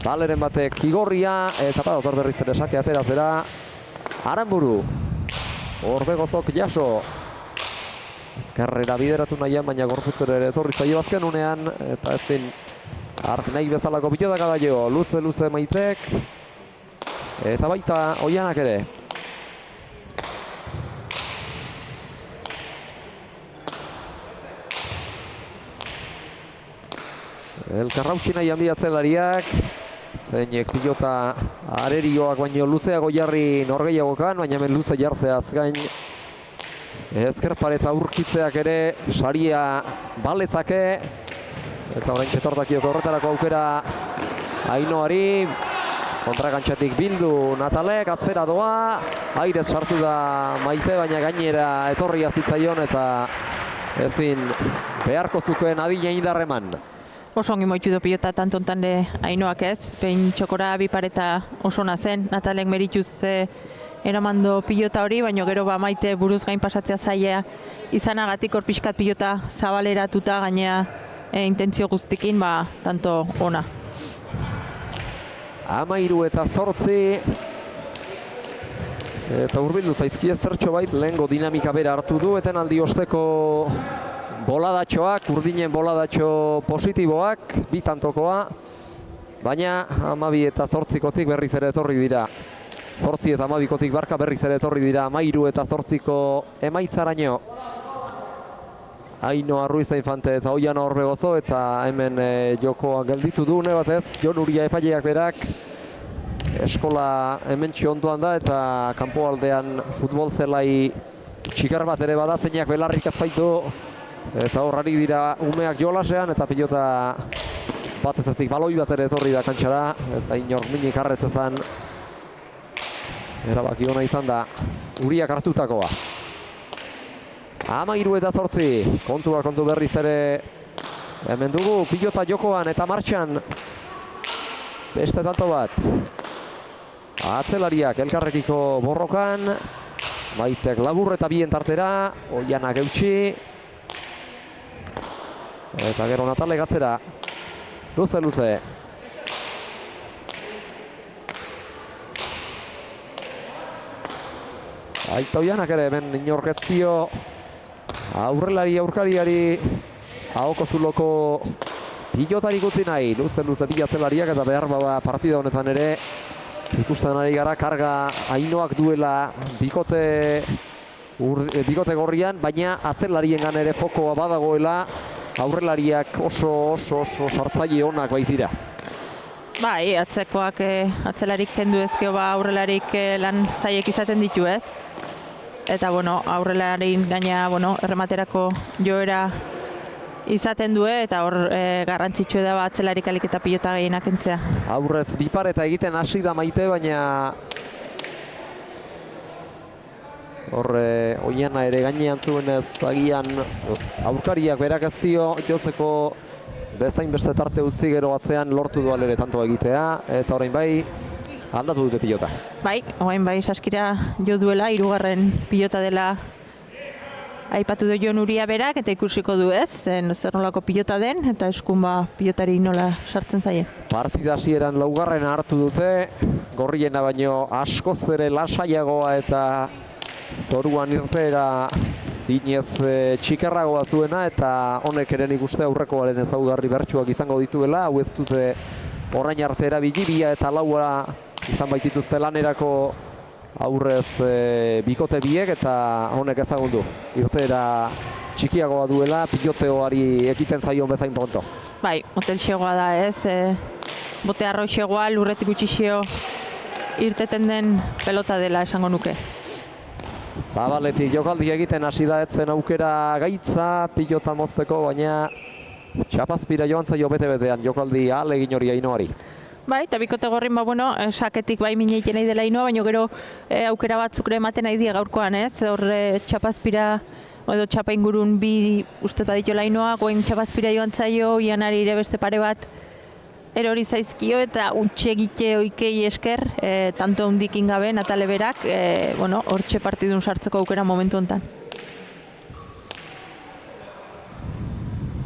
Zaleren batek igorria, eta badator berriz ere sake ateratzera Aranburu. Orbegozok jaso. Ezkerrera bideratu nahian, baina gorputzera ere etorri zaio azken unean, eta ezin ark nahi bezalako pilotak adaio. Luze Maitek, eta baita Oianak ere. Elkarrautsi nahi hanbiatzelariak, zeinek pilota arerioak baino luzeago jarri norgehiagokan, baina hemen luze jartzeaz gain ezker pareta aurkitzeak ere saria balezake, eta orain txetortakioko horretarako aukera Ainoari, kontrakantxatik bildu Natalek, atzera doa, airez sartu da Maite, baina gainera etorri zitzaion eta ezin beharko zukeen adina indarreman. Oso ongi moitu du pilota tantontan de Ainoak ez, behin txokora bi pareta oso zen, Natalek merituz eramando pilota hori, baina gero ba Maite buruz gain pasatzea zaila izanagatik hor pixkat pilota zabaleratuta gainea intentzio guztikin, ba, tanto ona. 13 eta hurbildu zaizki ezertxo bait, lehengo dinamika bera hartu du, eten aldi osteko boladatxoak, urdinen boladatxo positiboak, bi tantokoa, baina 12 eta 8kotik berriz ere etorri dira. 8 eta 12kotik barka berriz ere etorri dira 13 eta 8ko emaitzaraino. Ainoa Ruiza Infante eta Oiana Orbegozo, eta hemen jokoa gelditu du, ne batez, Jon Uria epaileak berak. Eskola hemen ondoan da, eta kanpoaldean futbol zelai txikar bat ere bada, zeinak belarrik azpaitu, eta horrari dira umeak jolasean, eta pilota bat ez ezik baloi bat ere etorri da kantxara, eta inor minik arretz ezan erabaki ona izan da Uriak hartutakoa. 13 eta 8, kontu berriz ere hemen dugu pilota jokoan eta martxan beste tanto bat. Atzelariak elkarrekiko borrokan, Maitek labur eta bien tartera, Oianak eutxi, eta gero Natalek atzera, luze. Aita Oianak ere hemen inorkeztio aurkariari ahoko zuloko pilotarik utzi nahi, luze bi atzelariak, eta behar bada partida honetan ere ikusten ari gara karga Ainoak duela bikote gorrian, baina atzelariengan ere fokoa badagoela, aurrelariak oso sartzaile onak baitira. Bai, atzelarik kendu ezkeo ba aurrelarik lan zaiek izaten ditu ez. Eta bueno, aurrelarin gaina errematerako joera izaten du, eta hor garrantzitsu da atzelarik alik eta pilota gehienak entzea. Aurrez bipareta egiten hasi da Maite, baina hor Oiana ere gainean zuenez agian aurkariak berak ez dio jozeko bezain beste tarte utzi gero atzean lortu dual ere tanto egitea, eta orain bai aldatu dute pilota. Bai, orain bai Saskira jo duela, 3. pilota dela aipatu du Jon Uria berak, eta ikusiko du ez, zer nolako pilota den, eta eskun pilotari nola sartzen zaie. Partida hasieran 4. hartu dute, gorriena baino askoz ere lasaiagoa eta zoruan irteera zinez txikarragoa zuena, eta honek ere nik uste aurrekoaren ezaugarri bertsuak izango dituela, hau ez dute orain arte erabili, 2 eta 4 izan baitituzte lanerako aurrez bikote biek, eta honek ezagundu. Irteera txikiagoa duela, piloteoari ekiten zaion bezain pronto. Bai, motel xegoa da ez, bote arro xegoa, lurretik utxixio irteten den pelota dela esango nuke. Zabaletik jokaldi egiten hasi da etzen aukera gaitza pilota mozteko, baina txapazpira joan zaio bete-betean jokaldi ahalegin hori Ainoari. Bai, eta bikote gorrin saketik bai mineiten nahi dela Ainoa, baina gero aukera batzuk ematen nahi die gaurkoan ez, hor txapazpira edo txapa ingurun bi uste baditio Ainoa, goen txapazpira joan zaio, Ianari ere beste pare bat erori zaizkio, eta utxegite oikei esker, tanto hundikin gabe, Natale berak, hortxe partidun sartzeko aukera momentu honetan.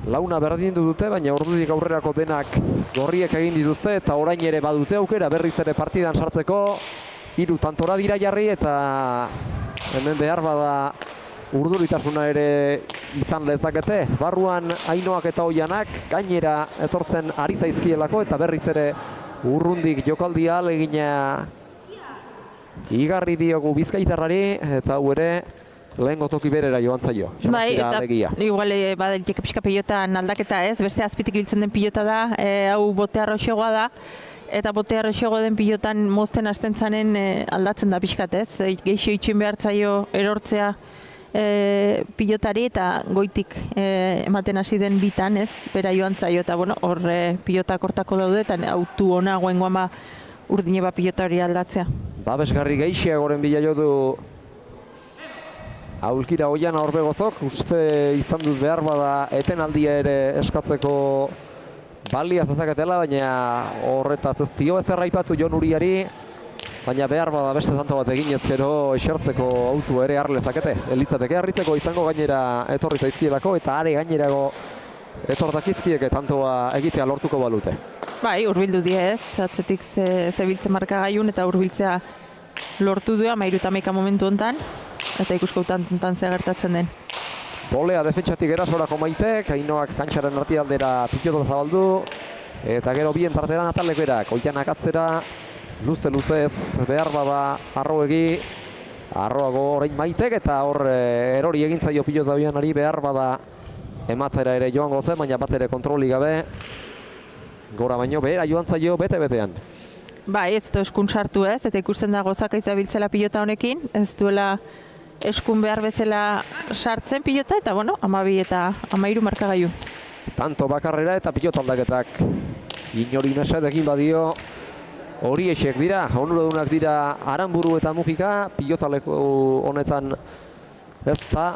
Launa berdindu dute, baina ordutik aurrerako denak gorriek egin dituzte, eta orain ere badute aukera berriz ere partidan sartzeko. 3 tantora dira jarri, eta hemen behar bada urduritasuna ere izan lezakete. Barruan Ainoak eta Oianak gainera etortzen ari zaizkielako, eta berriz ere urrundik jokaldia ahalegina igarri diogu Bizkaitarrari, eta hau ere lehengo toki berera joan zaio. Bai, eta igual badelteke pixka pilotan aldaketa ez, beste azpitik biltzen den pilota da, hau bote arroxegoa da, eta botea errexoago den pilotan mozten hasten zanen aldatzen da pixkat, ez? Geixo itxin behar zaio erortzea pilotari eta goitik ematen hasi den bitan, ez? Bera joan zaio eta bueno, hor pilotak hortako daude eta autu ona goengoan urdine pilota hori aldatzea. Babesgarri geixiagoren bila jo du aulkira Oiana Orbegozok, uste izan dut behar bada etenaldia ere eskatzeko balia zezaketela, baina horretaz ez dio ezer aipatu Jon Uriari, baina behar bada beste tanto bat eginez gero esertzeko autu ere har lezakete. Elitzateke harritzeko izango gainera etorri zaizkielako eta are gainerago etortakizkieke tantoa egitea lortuko balute. Bai, hurbildu die ez, atzetik zebiltze markagaiun eta hurbiltzea lortu du 13 momentu hontan. Eta ikusko utantuntan ze gertatzen den. Bolea defentsatik erasorako Maitek, Ainoak kantxaren artialdera pilota zabaldu. Eta gero bien tartera Natalek berak, Oianak atzera, luze-luzez behar bada Arroegi. Arroago orain Maitek eta hor erori egin zaio pilota bianari behar bada ematera ere joango zen, baina bat ere kontroli gabe. Gora baino behera joan zaio bete-betean. Bai, ez du eskun sartu ez, eta ikusten da gozaka izabiltzela pilota honekin, ez duela eskun behar bezala sartzen pilota, eta bueno, 12 eta 13 markagailu. Tanto bakarrera eta pilota aldaketak inori mesedekin badio horiexek dira, onuradunak dira Aranburu eta Mujika, pilotaleko honetan ez da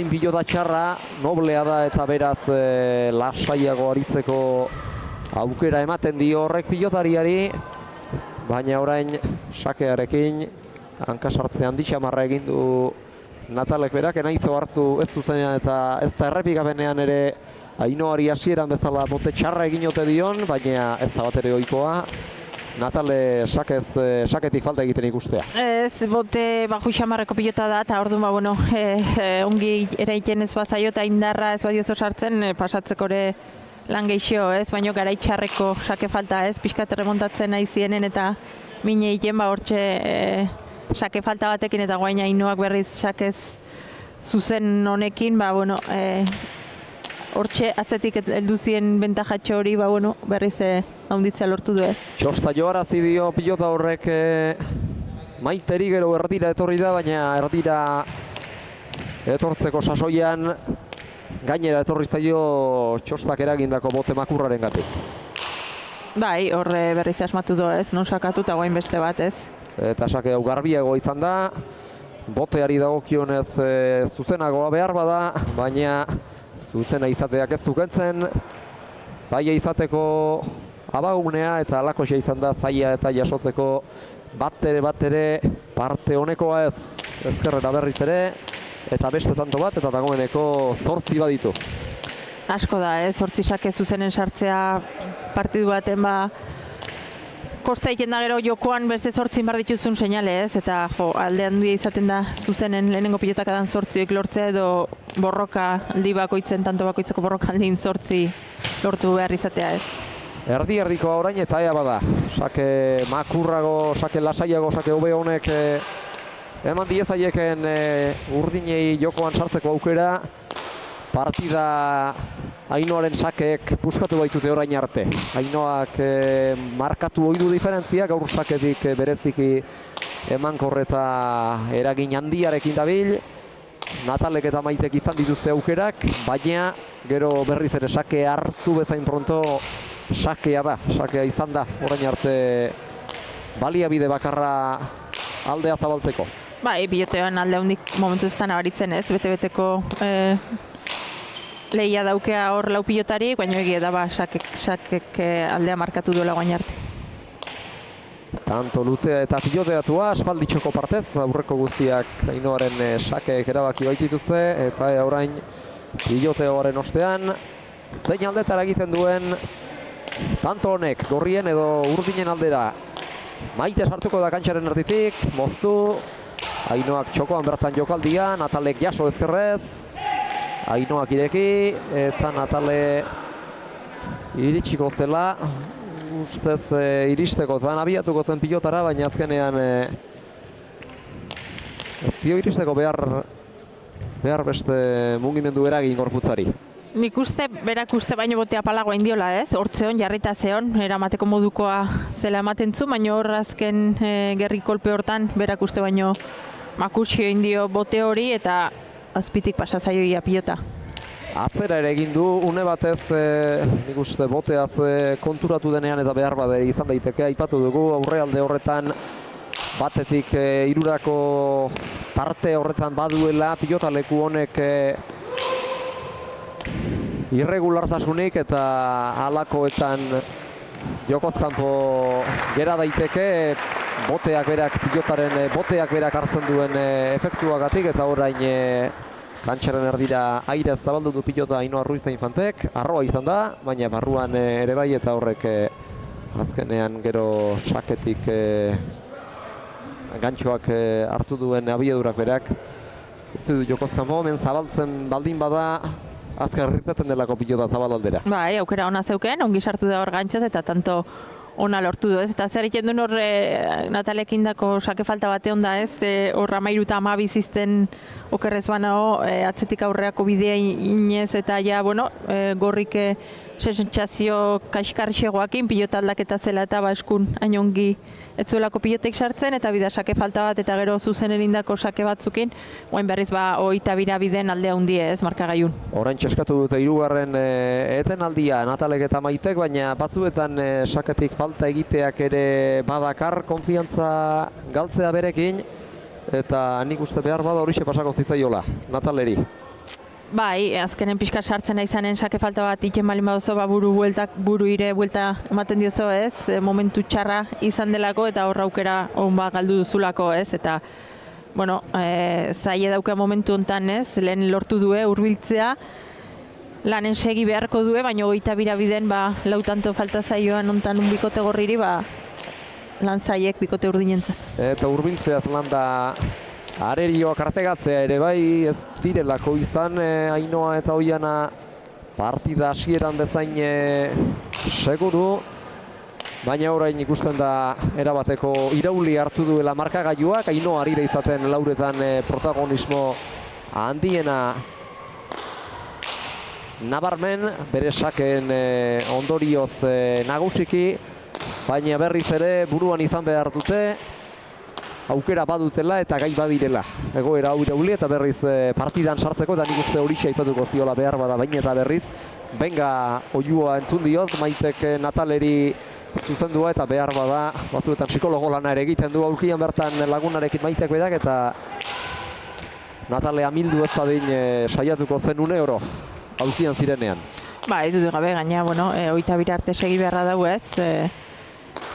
pilota txarra, noblea da eta beraz lasaiago aritzeko aukera ematen dio horrek pilotariari, baina orain sakearekin hankasartze handi xamarra egin du Natalek berak, enaizo hartu ez zuzenean eta ez da errepikabenean ere Ainoari hasieran bezala bote txarra egin ote dion, baina ez da bat ere ohikoa. Natale saketik falta egiten ikustea. Ez bote baju xamarreko pilota da eta orduan bueno, ongi eraiten ez bazaio eta indarra ez badiozo sartzen pasatzeko ere lan geixo, ez? Baina garaitxarreko sake falta, ez? Pixkat remontatzen nahi zienen eta mine egiten hortxe sake falta batekin eta guain Ainoak berriz sakez zuzen honekin, bueno, hortxe atzetik heldu zien bentajatxo hori, bueno, berriz haunditzea lortu du, ez? Txosta joarazi dio pilota horrek Maiteri gero erdira etorri da, baina erdira etortzeko sasoian gainera etorri zaio txostak eragindako bote makurraren gatik. Bai, horre berriz asmatu du, ez? Non sakatu eta guain beste bat, ez? Eta sake hau garbiago izan da, boteari dagokionez zuzenagoa behar bada, baina zuzena izateak ez dukentzen, zaila izateko abagunea eta alakoxe izan da zaila eta jasotzeko bat ere parte honekoa ez ezkerrera berriz ere, eta beste tanto bat eta dagoeneko 8 baditu. Asko da, 8 sake zuzenen sartzea partidu baten kosta egiten da gero jokoan beste 8 bar dituzun seinale, ez? Eta alde handia izaten da zuzenen lehenengo pilotak adan 8 lortzea edo borroka aldi bakoitzen, tanto bakoitzeko borroka aldin 8 lortu behar izatea, ez? Erdi-erdikoa orain eta ea bada. Sake makurrago, sake lasaiago, sake hobe honek eman diezaieken urdinei jokoan sartzeko aukera. Partida Ainoaren sakeek puskatu baitute orain arte. Ainoak markatu ohi du diferentzia, gaur saketik bereziki emankor eta eragin handiarekin dabil. Natalek eta Maitek izan dituzte aukerak, baina gero berriz ere sake hartu bezain pronto sakea da, sakea izan da orain arte baliabide bakarra aldea zabaltzeko. Bai, pilotean alde handik momentu ez da nabaritzen, ez? Bete-beteko lehia daukea hor lau pilotari, baina egia da sakek aldea markatu duela guain arte. Tanto luzea eta piloteatua, aspalditxoko partez, aurreko guztiak Ainoaren sakeek erabaki baitituzte, eta orain piloteoaren ostean, zein aldetara egiten duen tanto honek, gorrien edo urdinen aldera. Maite sartuko da kantxaren erditik, moztu, Ainoak txokoan bertan jokaldia, Natalek jaso ezkerrez, Ainoak ireki, eta Natale iritsiko zela, ustez iristeko zen, abiatuko zen pilotara, baina azkenean ez dio iristeko behar beste mugimendu eragin gorputzari. Nik uste, berak uste baino botea palagoa indiola, ez? Hortzeon, jarrita zeon, eramateko modukoa zela ematen zu, baino hor azken gerri kolpe hortan, berak uste baino makutsio indio bote hori eta azpitik pasa zaioia pilota. Atzera ere egin du, une batez nik uste boteaz konturatu denean eta behar bade izan daiteke, aipatu dugu aurrealde horretan batetik hirurako parte horretan baduela pilota leku honek irregulartasunik eta halakoetan jokozkanpo gera daiteke boteak berak pilotaren boteak berak hartzen duen efektuagatik eta orain kantxaren erdira airez zabaldu du pilota Ainhoa Ruiz da Infantek, arroa izan da, baina barruan ere bai eta horrek azkenean gero saketik gantxoak hartu duen abiadurak berak utzi du jokozkanpo, hemen zabaltzen baldin bada azkar irteten delako pilota zabalaldera. Bai, aukera ona zeuken, ongi sartu da hor gantxaz eta tanto ona lortu du, ez? Eta zer egiten duen hor Natalekin dako sake falta bate onda, ez? Hor 13 eta 12 izten okerrez banao, atzetik aurreako bidea inez eta ja, bueno, gorrik sentsazio kaskarxegoakin pilota aldaketa zela eta eskun hain ongi ez zuelako pilotek sartzen eta bida sake falta bat eta gero zuzenen indako sake batzukin, oain berriz hogeita bira biden aldea hundie, ez, markagaiun. Orain txeskatu dute hirugarren etenaldia Natalek eta Maitek, baina batzuetan saketik falta egiteak ere badakar konfiantza galtzea berekin eta nik uste behar bada horixe pasako zitzaiola Nataleri. Bai, azkenen pixka sartzen izanen sake falta bat iken balin badozo, buru ire buelta ematen diozo, ez? Momentu txarra izan delako eta horra aukera hon galdu duzulako, ez? Eta, bueno, zaila dauka momentu hontan, ez? Lehen lortu due hurbiltzea, lanen segi beharko due, baina hogeita bira biden, lau tanto falta zaioan hontan un bikote gorriri, lan zaiek bikote urdinentzat. Eta hurbiltzeaz landa arerioak artegatzea ere bai ez direlako izan Ainhoa eta Oiana partida hasieran bezain seguru, baina orain ikusten da erabateko irauli hartu duela markagailuak, Ainhoa arire izaten lauretan protagonismo handiena nabarmen bere sakeen ondorioz nagusiki, baina berriz ere buruan izan behar dute aukera badutela eta gai badirela. Egoera hau irauli eta berriz partidan sartzeko eta nik uste horixe aipatuko ziola behar bada baina eta berriz benga oiua entzun dioz, Maitek Nataleri zuzendua eta behar bada batzuetan psikologo lana ere egiten du aulkian bertan lagunarekin Maitek bedak eta Natalea mildu ez badin saiatuko zen une oro aulkian zirenean. Ba, ez dut gabe gaina, bueno, hogeita bira arte segi beharra dago, ez?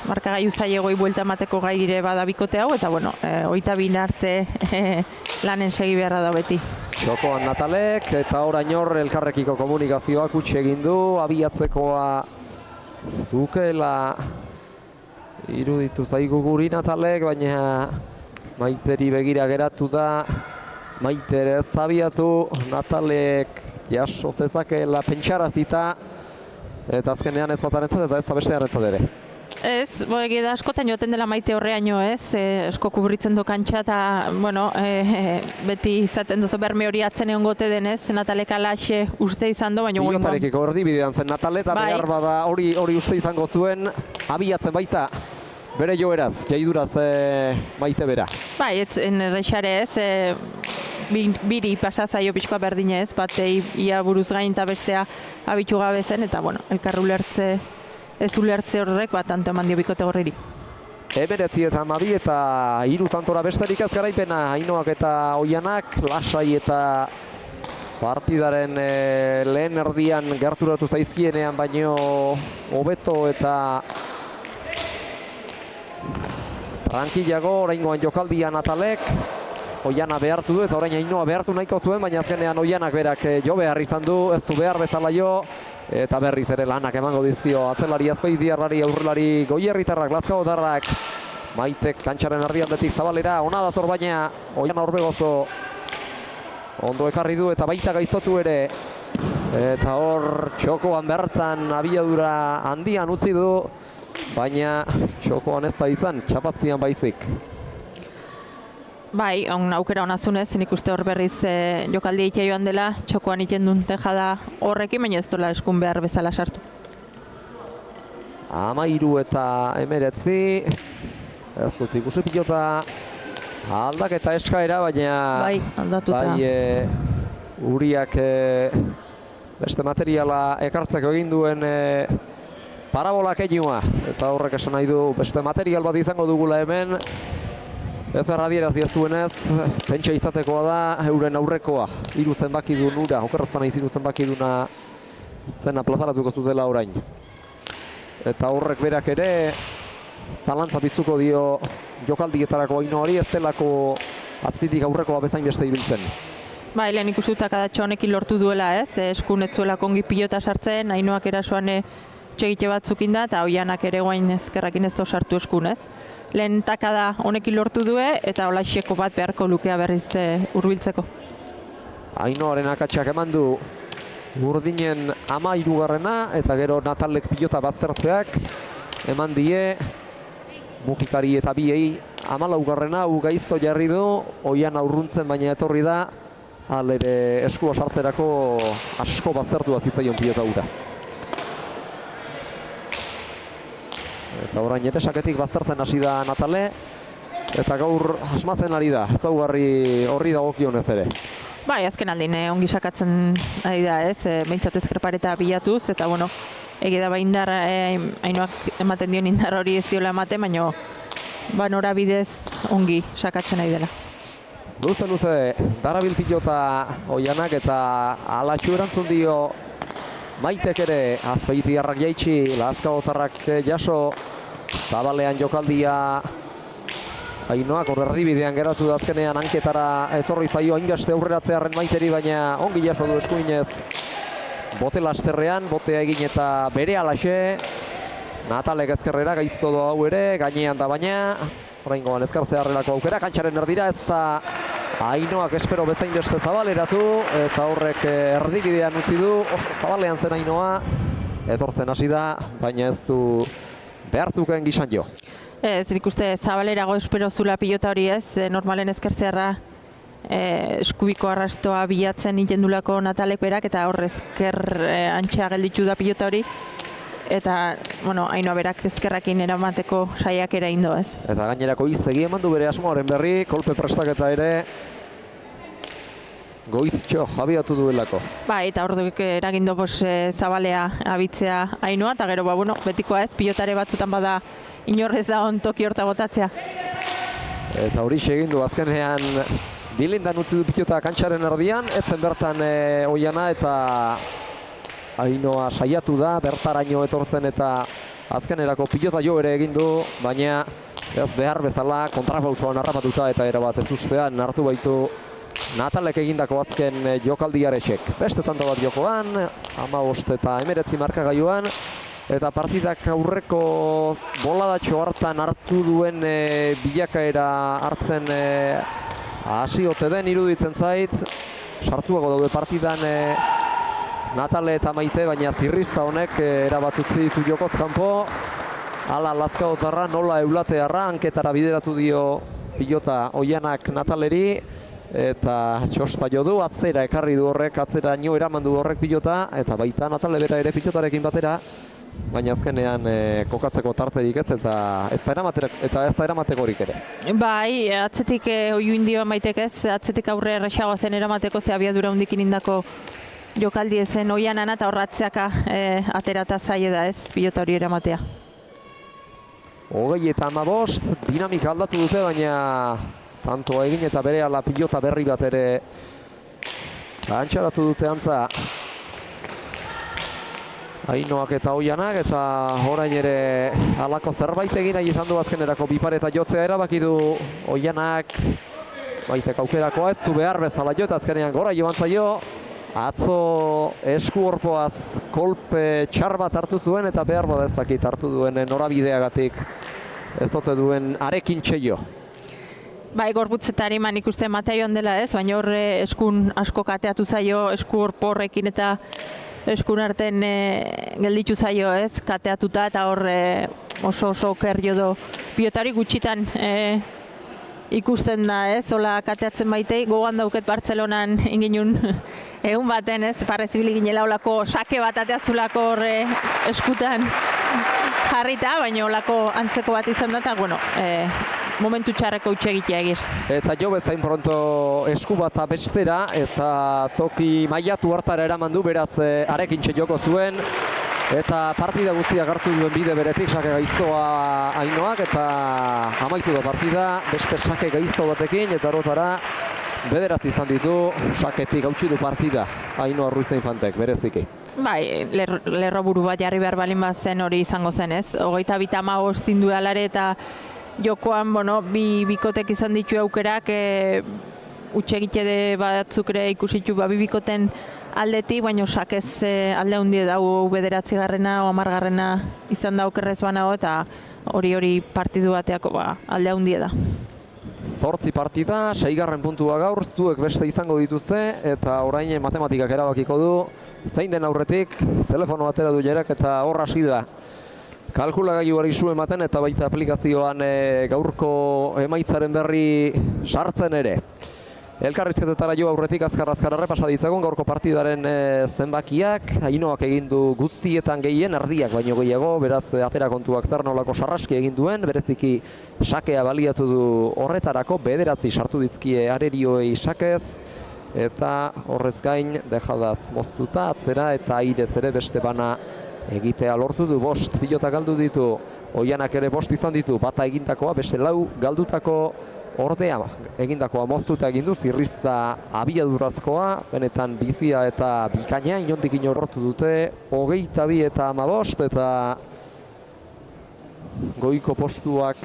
Markagailu zailegoi buelta emateko gai dire badabikote hau, eta bueno, hogeita bira arte lanen segi beharra da beti. Txokoan Natalek eta orain hor elkarrekiko komunikazioak utzi egin du, abiatzekoa zukela iruditu zaigu guri Natalek, baina Maiteri begira geratu da, Maitere ez abiatu, Natalek jaso zezakela pentsarazita eta azkenean ez batarentzat eta ez da beste harrentzat ere. Ez, da askotan joaten dela Maite horreaino, ez, esko kubritzen do kantxa eta, bueno, beti izaten dozo berme hori atzen egon gote denez, Natalek alaxe uste izan do, baina... Pilotarekiko erdibidean zen Natale eta behar bada hori uste izango zuen, abiatzen baita bere joeraz, jaiduraz Maite bera. Bai, ez, errexare ez, biri pasatzaio pixkoa berdinez, batei ia buruz gain eta bestea abitu gabe zen, eta, bueno, elkarru lertze... Ez ulertze horrek bat tanto eman dio bikote gorriri. 19 eta 12 eta 3 tantora besterik ez garaipena Ainhoak eta Oianak lasai eta partidaren lehen erdian gerturatu zaizkienean baino hobeto eta tranquilago oraingoan jokaldia Natalek Oiana behartu du eta orain Ainhoa behartu nahiko zuen, baina azkenean Oianak berak jo behar izan du, ez du behar bezala jo eta berriz ere lanak emango dizkio atzelari azpeidiarrari, aurrelari goierritarrak, lazkaotarrak. Maitek kantxaren erdialdetik zabalera, ona dator baina Oiana Orbegozo ondo ekarri du eta baita gaiztotu ere. Eta hor txokoan bertan abiadura handian utzi du, baina txokoan ez da izan, txapazpian baizik. Bai, aukera hona zunez, nik uste hor berriz jokaldi egitea joan dela, txokoan iten duen tejada horrekin, baina ez dola eskun behar bezala sartu. 13-19, ez dut ikusi pilota aldaketa eskaera, baina Bai, aldatuta. Uriak beste materiala ekartzeko egin duen parabolak eginua, eta horrek esan nahi du beste material bat izango dugula hemen. Ez erradierazi ez duenez, pentsa izatekoa da euren aurrekoa. Hiru zenbakidun ura, okerrazpana hiru zenbakiduna zena plazaratuko zutela orain. Eta horrek berak ere zalantza piztuko dio jokaldietarako Ainoari, ez delako azpitik aurrekoa bezain beste ibiltzen. Bai, lehen ikusutak adatxo honekin lortu duela, ez? Eskun etzuela kongi pilota sartzen, Ainoak erasoan txegite batzukin da, eta Oianak ere guain ezkerrakin ez sartu eskun, ez? Lehen takada honekin lortu due, eta hola xeko bat beharko lukea berriz hurbiltzeko. Ainoaren akatsak eman du urdinen 13garrena, eta gero Natalek pilota baztertzeak eman die Mujikari eta biei 14garrena, gaizto jarri du, Oiana urruntzen baina etorri da, ere eskua sartzerako asko baztertua zitzaion pilota hura. Eta orain ere saketik baztertzen hasi da Natale, eta gaur asmatzen ari da, ezaugarri horri dagokionez ere. Bai, azken aldin ongi sakatzen ari da, ez? Behintzat ezkerpareta bilatuz, eta bueno, egia da indar, Ainoak ematen dion indar hori ez diola ematen, baina norabidez ongi sakatzen ari dela. Luze, darabil pilota Oianak, eta alatxu erantzun dio Maitek ere Azpeitiarrak jaitsi, Lazkaotarrak jaso, Zabalean jokaldia Ainoak hor erdibidean geratu da azkenean hanketara etorri zaio hainbeste aurreratzearen Maiteri, baina ongi jaso du eskuinez bote lasterrean, botea egin eta bere alaxe. Natalek ezkerrera gaizto do hau ere, gainean da baina oraingoan ezkartzearrelako aukera, kantxaren erdira, ez da Ainoak espero bezain beste zabaleratu, eta horrek erdibidean utzi du, oso zabalean zen Ainoa, etortzen hasi da, baina ez du behartzuken gizan jo. Ez, nik uste zabalerago espero zula pilota hori, ez? Normalen ezkertzearra eskubiko arrastoa bilatzen ikendulako Natalek berak, eta hor ezker antxea gelditu da pilota hori, eta, bueno, Ainoa berak ezkerrakin eramateko saiak ere indo, ez? Eta gainerako izegi eman du bere asmoaren berri, kolpe prestaketa ere goiztxo jabiatu duelako. Bai, eta orduek eragindo zabalea abitzea Ainoa, eta gero, bueno, betikoa ez, pilotare batzutan bada inorrez da on toki horta botatzea. Eta hori egin du azkenean bilindan utzi du pilota kantxaren erdian, etzen bertan Oiana, eta Ainoa saiatu da, bertaraino etortzen, eta azkenerako pilota jo ere egin du, baina ez behar bezala kontrapausoan harrapatuta eta erabat ez ustean hartu baitu Natalek egindako azken jokaldiaretxek. Beste tanto bat jokoan, 15 eta 19 markagailuan, eta partidak aurreko boladatxo hartan hartu duen bilakaera hartzen hasi ote den iruditzen zait. Sartuago daude partidan Natale eta Maite, baina zirrizta honek erabat utzi ditu jokoz kanpo. Hala Lazkaotarra nola eulatearra hanketara bideratu dio pilota Oianak Nataleri, eta txosta jo du, atzera ekarri du horrek, atzera nio eraman du horrek pilota, eta baita Natale bera ere pilotarekin batera, baina azkenean kokatzeko tarterik ez, eta ez da eramatekorik ere. Bai, atzetik oiu indio Maitek ez, atzetik aurre erraxagoa zen eramateko, ze abiadura hundikin indako jokaldi ezen Oianana, eta horratzeaka aterata zaie da ez, pilota hori eramatea. 25, dinamika aldatu dute, baina tantoa egin eta bere ala pilota berri bat ere antxaratu dute antza Ainoak eta Oianak, eta orain ere halako zerbait egin nahi izan du azkenerako bipareta jotzea erabaki du Oianak. Maitek aukerakoa ez du behar bezala jo, eta azkenean gora joan zaio. Atzo esku horpoaz kolpe txar bat hartu zuen, eta behar bada ez dakit hartu duen norabideagatik ez dute duen arekin txeio. Bai, gorputzetari man ikusten matea joan dela ez, baina horre eskun asko kateatu zaio, esku horrekin eta eskun arten gelditu zaio ez, kateatuta, eta horre oso oker jo do pilotari gutxitan ikusten da, ez, hola kateatzen baitei, gogoan dauket Bartzelonan inginun egun baten, ez, parrezibili ginela holako sake bat ateazulako horre eskutan jarrita, baina holako antzeko bat izan da, eta, bueno, momentu txarreko utxe egitea egiz. Eta jo bezain pronto esku bat bestera, eta toki mailatu hartara eraman du, beraz arekintxe joko zuen, eta partida guztiak hartu duen bide beretik sake gaiztoa Ainoak, eta amaitu da partida beste sake gaizto batekin, eta erotara bederatzi izan ditu, saketik hautsi du partida Ainoa Ruiz de Infantek, bereziki. Bai, lerro buru bat jarri behar balin bat zen hori izango zen, ez? 25 zindu alare eta jokoan, bueno, bikotek izan ditu aukerak, utxegite batzuk ere ikusitu bikoten aldetik, baina sakez alde handie dau bederatzi garrena o 10 garrena izan da okerrez banago, eta hori partidu bateako alde handie da. 8 partida, 6. puntua gaur, zuek beste izango dituzte, eta orain matematikak erabakiko du, zein den aurretik, telefono atera du Jerak, eta hor hasi da. Kalkulagailuari zu ematen, eta baita aplikazioan gaurko emaitzaren berri sartzen ere. Elkarrizketetara jo aurretik azkar errepasa ditzagun gaurko partidaren zenbakiak, Ainoak egin du guztietan gehien, erdiak baino gehiago, beraz atera kontuak zer nolako sarraski egin duen, bereziki sakea baliatu du horretarako, 9 sartu dizkie arerioei sakez, eta horrez gain dejadaz moztuta atzera eta airez ere beste bana egitea lortu du. 5 pilota galdu ditu, Oianak ere 5 izan ditu, bata egindakoa, beste 4 galdutako ordea egindakoa moztuta egin du, Zirrizta abiadurazkoa, benetan bizia eta bikaina, inondik inorrotu dute, 22 eta 15, eta goiko postuak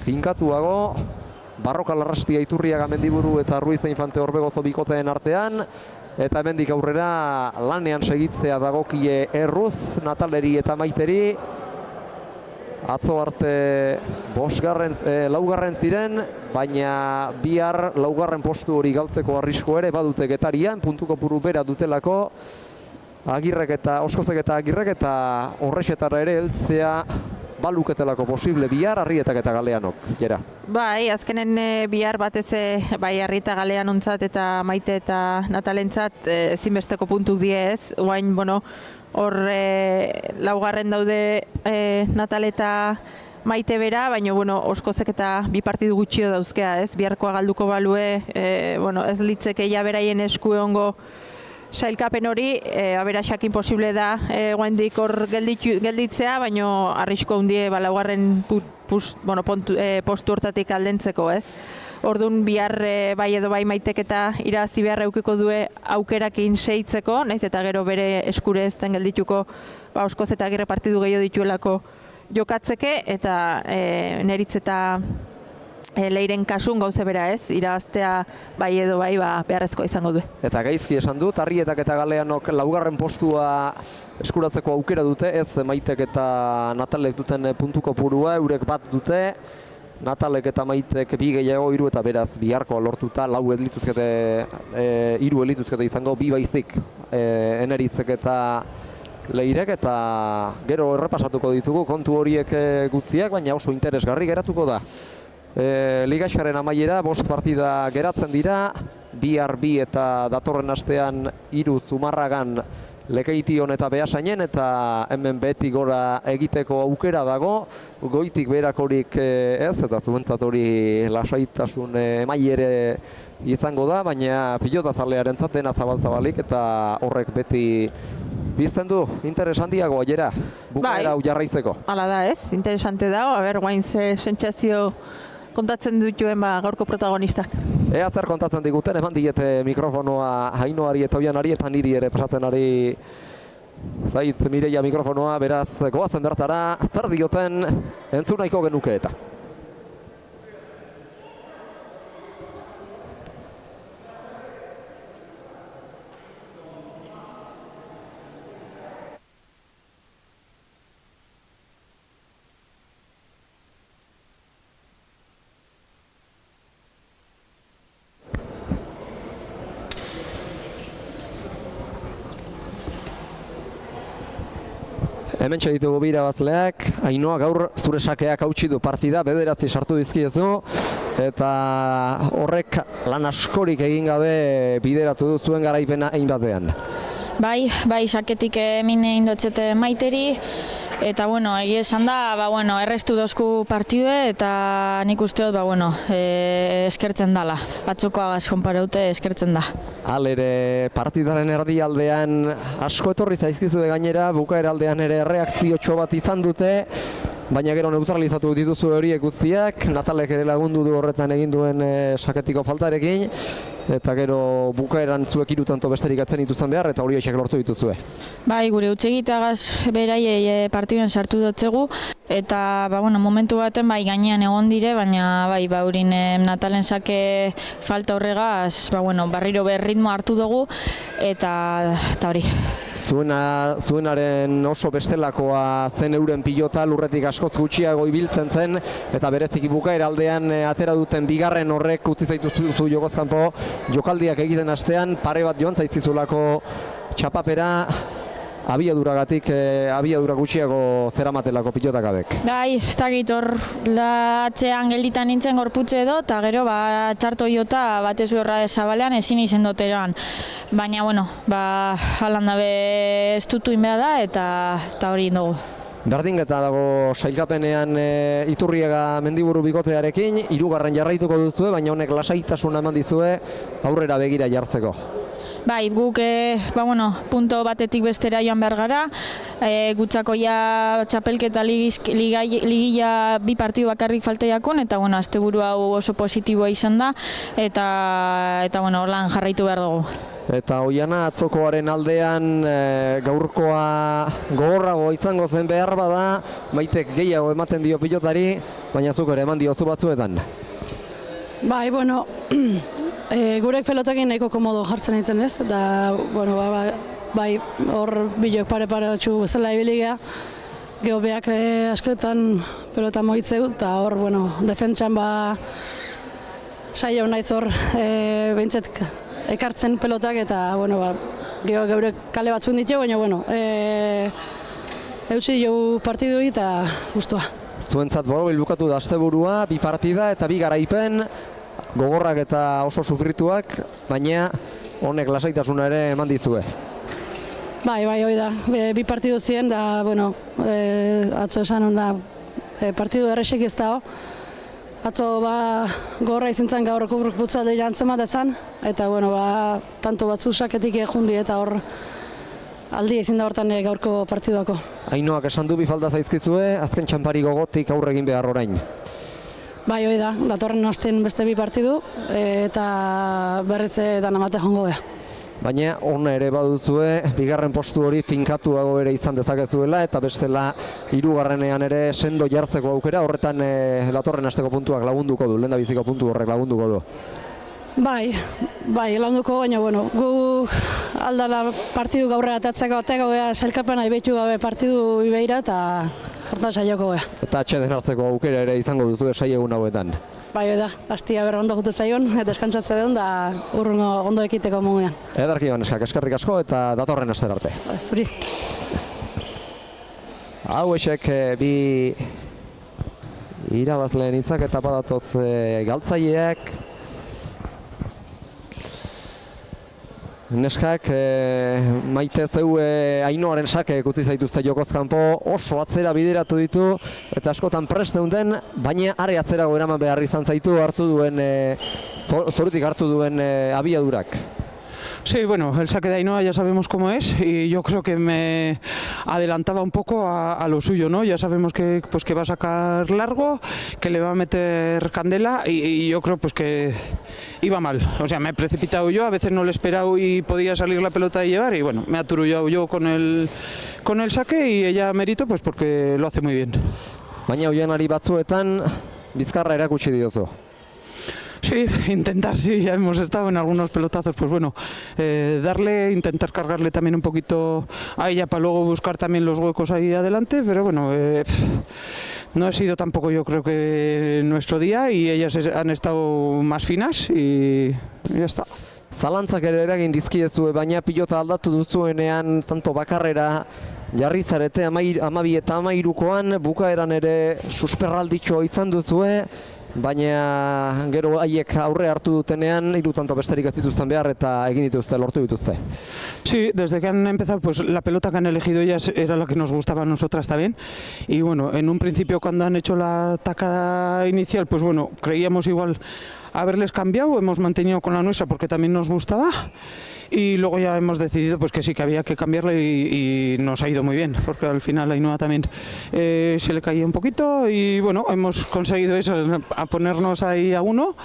finkatuago, Barroka Larrastia Iturriaga Mendiburu eta Ruiz de Infante Orbegozo bikoteen artean, eta hemendik aurrera lanean segitzea dagokie erruz, Nataleri eta Maiteri. Atzo arte 4. ziren, baina bihar 4. postu hori galtzeko arrisko ere badute Getarian, puntu kopuru bera dutelako, Agirrek eta Oskozek eta Agirrek, eta horrexetara ere heltzea baluketelako posible bihar Arrietak eta Galeanok, Jera. Bai, azkenen bihar batez bai Arri eta Galeanontzat eta Maite eta Natalentzat ezinbesteko puntuk die, ez? Oain, bueno, hor 4. daude Natal eta Maite bera, baina bueno, Oskozek eta 2 partidu gutxio dauzkea, ez? Biharkoa galduko balue, bueno, ez litzeke ja beraien esku egongo sailkapen hori, aberaxak imposible da guaindik hor gelditzea, baina arrisko handie 4. postu hortatik aldentzeko, ez? Orduan bihar bai edo bai Maitek eta irabazi behar eukiko due aukerakin seitzeko, naiz eta gero bere eskure ez den geldituko Oskoz eta Agirre partidu gehiago dituelako jokatzeke, eta Neritz eta Leiren kasun gauze bera, ez? Irabaztea bai edo bai beharrezkoa izango du. Eta gaizki esan dut, Arrietak eta Galeanok 4. postua eskuratzeko aukera dute, ez Maitek eta Natalek duten puntu kopurua, eurek bat dute, Natalek eta Maitek 2 gehiago, 3 eta beraz biharkoa lortuta, 4 elituzkete, 3 elituzkete izango, 2 baizik Eneritzek eta Leirek, eta gero errepasatuko ditugu kontu horiek guztiak, baina oso interesgarri geratuko da. Ligaxaren amaiera 5 partida geratzen dira, bihar 2 eta datorren astean 3 Zumarragan, Lekeition eta Beasainen, eta hemen beti gora egiteko aukera dago, goitik berakorik ez, eta zuentzat hori lasaitasun emaiere izango da, baina pilotazalearen dena zabal-zabalik, eta horrek beti bizten du interesantiago, Jera, bukaera hau jarraitzeko. Hala da, ez, interesante da, guain ze sentsazio kontatzen dituen gaurko protagonistak. Ea zer kontatzen diguten, eman diete mikrofonoa Ainoari eta Oianari, eta niri ere pasatzen ari zait Mireia mikrofonoa, beraz goazen bertara, zer dioten entzun nahiko genuke eta. Hemen ditugu bi irabazleak, Ainoa gaur zure sakeak hautsi du partida, 9 sartu dizkiezu, eta horrek lan askorik egin gabe bideratu du zuen garaipena egin batean. Bai, saketik emin egin dotzete maiteri, eta egia esan da, errestu dozku partidue, eta nik uste dut, eskertzen dala. Batzukoagaz konpareute eskertzen da. Ere partidaren erdialdean asko etorri zaizkizue gainera, bukaeraldean ere reakziotxo bat izan dute, baina gero neutralizatu dituzu horiek guztiak, Natalek ere lagundu du horretan egin duen saketiko faltarekin, eta gero bukaeran zuek hiru tanto besterik atzen dituzan behar, eta hori eixek lortu dituzue. Bai, gure utxegitagaz beraiei partiduen sartu dotzegu, eta momentu baten gainean egon dire, baina urin Natalen sake falta horregaz, barriro ritmo hartu dugu, eta hori. Zuenaren oso bestelakoa zen euren pilota, lurretik askoz gutxiago ibiltzen zen, eta bereziki bukaeraldean atera duten bigarren horrek utzi zaituzu jokoz kanpo, jokaldiak egiten hastean pare bat joan zaizkizulako txapapera, abiaduragatik abiadura gutxiago zeramatelako pilotak abek. Bai, ez dakit hor atzean gelditan nintzen gorputze edo, eta gero txarto jota batez horra zabalean ezin izen doteroan. Baina, halan dabe ez dutu inbea da, eta hori dugu. Berdinketa dago sailkapenean Iturriaga Mendiburu bikotearekin, 3. jarraituko duzue, baina honek lasaitasuna eman dizue aurrera begira jartzeko. Bai, guk punto batetik bestera joan behar gara, gutxakoia txapelketa ligila 2 partidu bakarrik falteiakun, eta asteburu hau oso positiboa izan da, eta horlan jarraitu behar dugu. Eta Oiana atzokoaren aldean gaurkoa gogorrago izango zen behar bada, Maitek gehiago ematen dio pilotari, baina zuk ere eman diozu batzuetan. Bai, gurek pelotakin nahiko komodo jartzen nintzen ez, eta bai hor bilok pare batxu bezala ibiligea, geho beak askoetan pelota moitzeu, eta hor defentsan saio naiz hor behintzet ekartzen pelotak, eta geho geure kale batzuen ditu, baina eutsi dugu partidu eta gustua. Zuentzat borobil bukatu da asteburua, 2 partida eta 2 garaipen, gogorrak eta oso sufrituak, baina honek lasaitasuna ere eman dizue. Bai, hori da. 2 partidu ziren, da, atzo esan hona partidu errexek ez dago. Atzo gogorra izan zen gaur butzalde jantzen bat ezan, eta tanto batzu saketik jundi eta hor aldi ezin da hortan gaurko partiduako. Ainoak esan du 2 falta zaizkizue, azken txanpari gogotik aurre egin behar orain. Bai, hori da, datorren astean beste 2 partidu, eta berriz danamate jongo beha. Baina hona ere baduzue, 2. postu hori tinkatuago ere izan dezakezuela, eta bestela 3. ere sendo jartzeko aukera, horretan datorren asteko puntuak lagunduko du, lehendabiziko puntu horrek lagunduko du. Bai, lagunduko, baina gu aldala partidu gaurrera atatzeko gauea sailkapena ibeitu gabe partidu ibeira, eta hortan saioko gea. Eta atxeden hartzeko aukera ere izango duzu saiegun hauetan. Bai, da, hastia berra ondo jute zaion, eta eskansatze duen, da urrungo ondo ekiteko mugian. Edarki Baneskak, eskerrik asko eta datorren aster arte. Zuri. Hau esek 2 irabazleen hitzak eta badatoz galtzaileak. Neskak, Maite zeu Ainoaren sake utzi zaituzte jokoz kanpo, oso atzera bideratu ditu eta askotan prest zeunden, baina are atzerago eraman behar izan zaitu zorutik hartu duen abiadurak. Sí, bueno, el saque de Ainhoa ya sabemos cómo es y yo creo que me adelantaba un poco a lo suyo, ¿no? Ya sabemos que va a sacar largo, que le va a meter candela y yo creo que iba mal. O sea, me he precipitado yo, a veces no lo he esperado y podía salir la pelota de llevar y bueno, me he aturullado yo con el saque y ella mérito porque lo hace muy bien. Baina Oianari batzuetan bizkarra erakutsi diozu. Sí, intentar, sí, ya hemos estado en algunos pelotazos, pues bueno, intentar cargarle también un poquito a ella para luego buscar también los huecos ahí adelante, pero bueno, no ha sido tampoco yo creo que nuestro día y ellas han estado más finas y ya está. Zalantzak ere eragin dizkiezu, baina pilota aldatu duzuenean tanto bakarrera jarri zarete 12 eta 13koan bukaeran ere susperralditxo izan duzue baina gero haiek aurre hartu dutenean 3 tanto besterik ez dituzten behar eta egin dituzte, lortu dituzte. Sí, desde que han empezado, pues la pelota que han elegido ellas era la que nos gustaba a nosotras también. Y bueno, en un principio cuando han hecho la tacada inicial, pues bueno, creíamos igual haberles cambiado, hemos mantenido con la nuestra porque también nos gustaba. Y luego ya hemos decidido pues que sí, que había que cambiarla y nos ha ido muy bien, porque al final a Ainhoa también se le caía un poquito y bueno, hemos conseguido eso, a ponernos ahí a 1.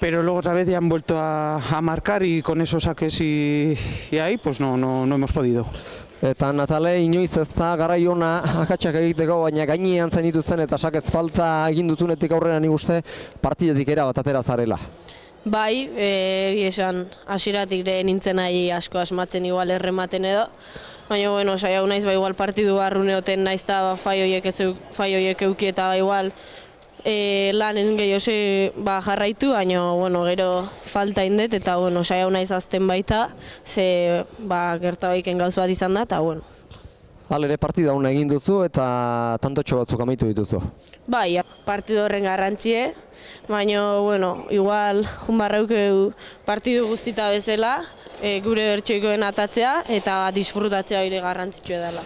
Pero luego otra vez ya han vuelto a marcar y con esos saques y ahí pues no hemos podido. Eta Natale, inoiz ez da garai ona akatsak egiteko, baina gainean zen dituzten eta sakez falta egin duzunetik aurrera nik uste partidetik erabat atera zarela. Bai, esan hasieratik nintzen nahi asko asmatzen igual errematen edo. Baina, bueno, saiatu naiz, igual partidu barruneoten naiz eta fai horiek euki eta igual lanen gehiago jarraitu, baina, bueno, gero falta indet eta, bueno, saiatu naiz azten baita, ze gerta baiken gauz bat izan da, eta, bueno. Halere partida hona egin duzu eta tantotxo batzuk amaitu dituzu. Bai, partidu horren garrantzie, baina, bueno, igual junbarrauk partidu guztita bezala, gure bertsoikoen atatzea eta disfrutatzea hori garrantzitsua dela.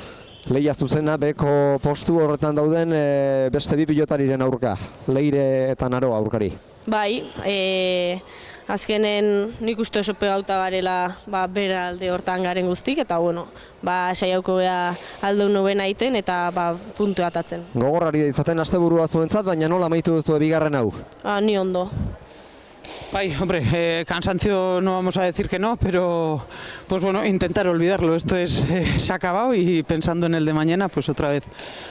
Lehia zuzena beko postu horretan dauden beste 2 pilotariren aurka, Leire eta Naroa aurkari. Bai, azkenen nik uste oso pegauta garela bera alde hortan garen guztik, eta bueno, saiauko geha aldo noben aiten eta puntu atatzen. Gogorrari da izaten asteburua zuentzat, baina nola amaitu duzu bigarren hau? Ni ondo. Ay, hombre, cansancio no vamos a decir que no, pero pues bueno, intentar olvidarlo. Esto se ha acabado y pensando en el de mañana, pues otra vez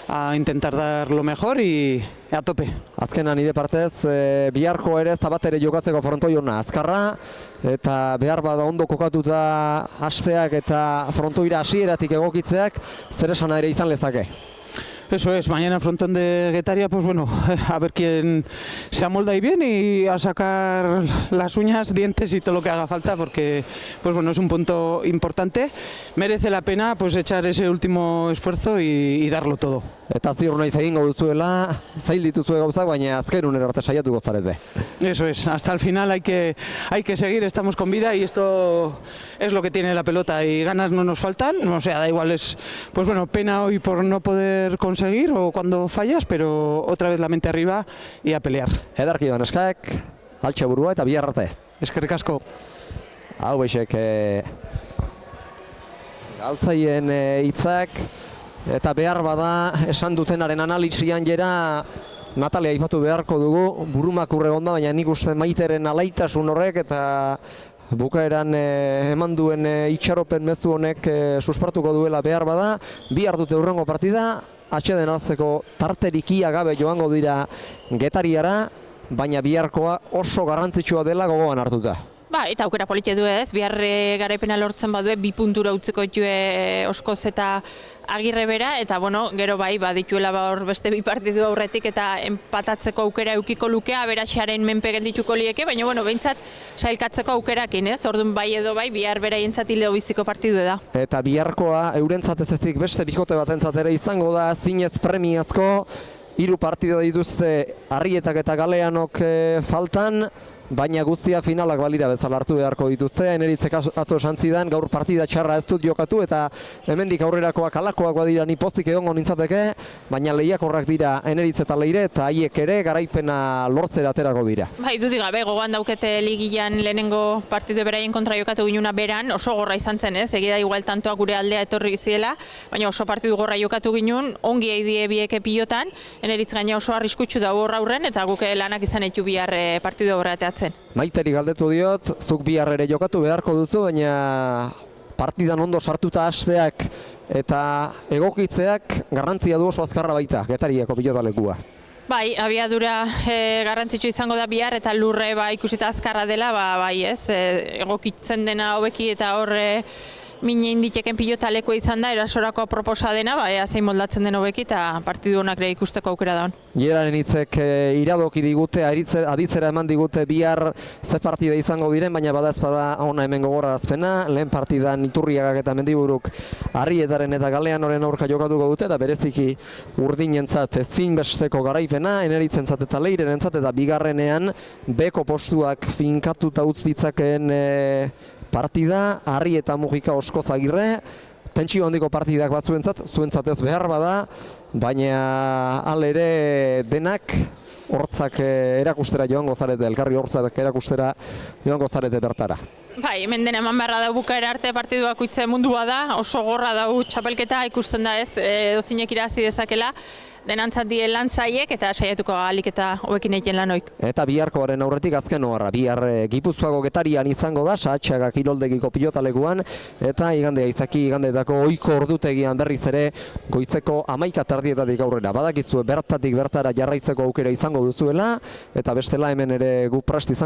a intentar dar lo mejor y a tope. Azkena nire partez, biharko ere ez da bat ere jokatzeko frontoi hona azkarra, eta behar bada ondo kokatuta hasteak eta frontoira hasieratik egokitzeak zer esana ere izan lezake. Eso es, mañana frontón de Guetaria, pues bueno, a ver quién se amolda ahí bien y a sacar las uñas, dientes y todo lo que haga falta, porque pues bueno, es un punto importante, merece la pena pues echar ese último esfuerzo y darlo todo. Eta ziur naiz egingo duzuela, zail dituzue gauzak, baina azken unera arte saiatuko zarete. Eso es, hasta el final hay que seguir, estamos con vida y esto es lo que tiene la pelota y ganas no nos faltan, o sea, da igual, es pues bueno, pena hoy por no poder conseguir o cuando fallas, pero otra vez la mente arriba y a pelear. Edarki baneskak, altxe burua eta bihar arte. Eskerrik asko. Hau beixek galtzaien hitzak eta behar bada esan dutenaren analisian jera Natalia aipatu beharko dugu, burumakur egonda, baina nik uste Maiteren alaitasun horrek eta bukaeran eman duen itxaropen mezu honek suspertuko duela behar bada. Bihar dute hurrengo partida, atxeden hartzeko tarterikia gabe joango dira Getariara, baina biharkoa oso garrantzitsua dela gogoan hartuta. Eta aukera politia du ez, bihar garaipena lortzen badue 2 puntura utzeko ditue Oskoz eta Agirre bera, eta bueno, gero bai, dituela hor beste 2 partidu aurretik eta enpatatzeko aukera eukiko lukea, aberaxearen menpe geldituko lieke, baina bueno, behintzat sailkatzeko aukerakin ez, orduan bai edo bai, bihar beraientzat hileo biziko partidu da. Eta biharkoa eurentzat ez ezik beste bikote batentzat ere izango da, zinez premiazko, 3 partidu dituzte Arrietak eta Galeanok faltan, baina guztia finalak balira bezala hartu beharko dituzte. Eneritzek atzo esan zidan, gaur partida txarra ez dut jokatu eta hemendik aurrerakoak alakoak badira ni pozik egongo nintzateke, baina lehiakorrak dira Eneritz eta Leire eta haiek ere garaipena lortzera aterako dira. Dudik gabe, gogoan daukete ligian lehenengo partidu beraien kontra jokatu ginuna beran, oso gorra izan zen ez, egida igual tantoa gure aldea etorri ziela, baina oso partidu gorra jokatu ginun, ongi eidie bieke pilotan, Eneritz gaina oso arriskutsu da horra aurren eta guke lanak izan etu bihar partidu horreteatzen. Maiteri galdetu diot, zuk bihar ere jokatu beharko duzu, baina partidan ondo sartuta hasteak eta egokitzeak garrantzia du oso azkarra baita, Getariako pilotalekua. Bai, abiadura garrantzitsu izango da bihar eta lurre ikusita azkarra dela, bai ez, egokitzen dena hobeki eta horre mine inditeken pilotaleko izan da, erasorako proposa dena, ea zein moldatzen den hobeki eta partidu honak ere ikusteko aukera daun. Geraren hitzek iradoki digute, aditzera eman digute bihar ze partida izango diren, baina bada ez bada ona hemen gogorarazpena, lehen partidan Iturriagak eta Mendiburuk Arrietaren eta Galeanoren aurka jokatuko dute, eta bereziki urdinentzat ezinbesteko garaipena, Eneritzentzat eta Leirenentzat, eta bigarrenean beko postuak finkatuta utz ditzakeen partida, Arri eta Mujika Oskozagirre, tentsio handiko partidak batzuentzat, zuentzat ez behar bada, baina ere denak hortzak erakustera joango zarete, elkarri hortzak erakustera joango zarete bertara. Bai, hemen dena eman beharra da bukaera arte partiduak uitze mundua da, oso gorra dau txapelketa ikusten da ez, dozinek irazi dezakela, denantzat die lan zaiek eta saiatuko ahalik eta hobekin egiten lan oik. Eta biharkoaren aurretik azken oharra, bihar Gipuzkoako Getarian izango da, Sahatxaga kiroldegiko pilotalekuan, eta igandea izaki igandetako ohiko ordutegian berriz ere goizeko 11:00 aurrera. Badakizue bertatik bertara jarraitzeko aukera izango duzuela, eta bestela hemen ere gu prest izango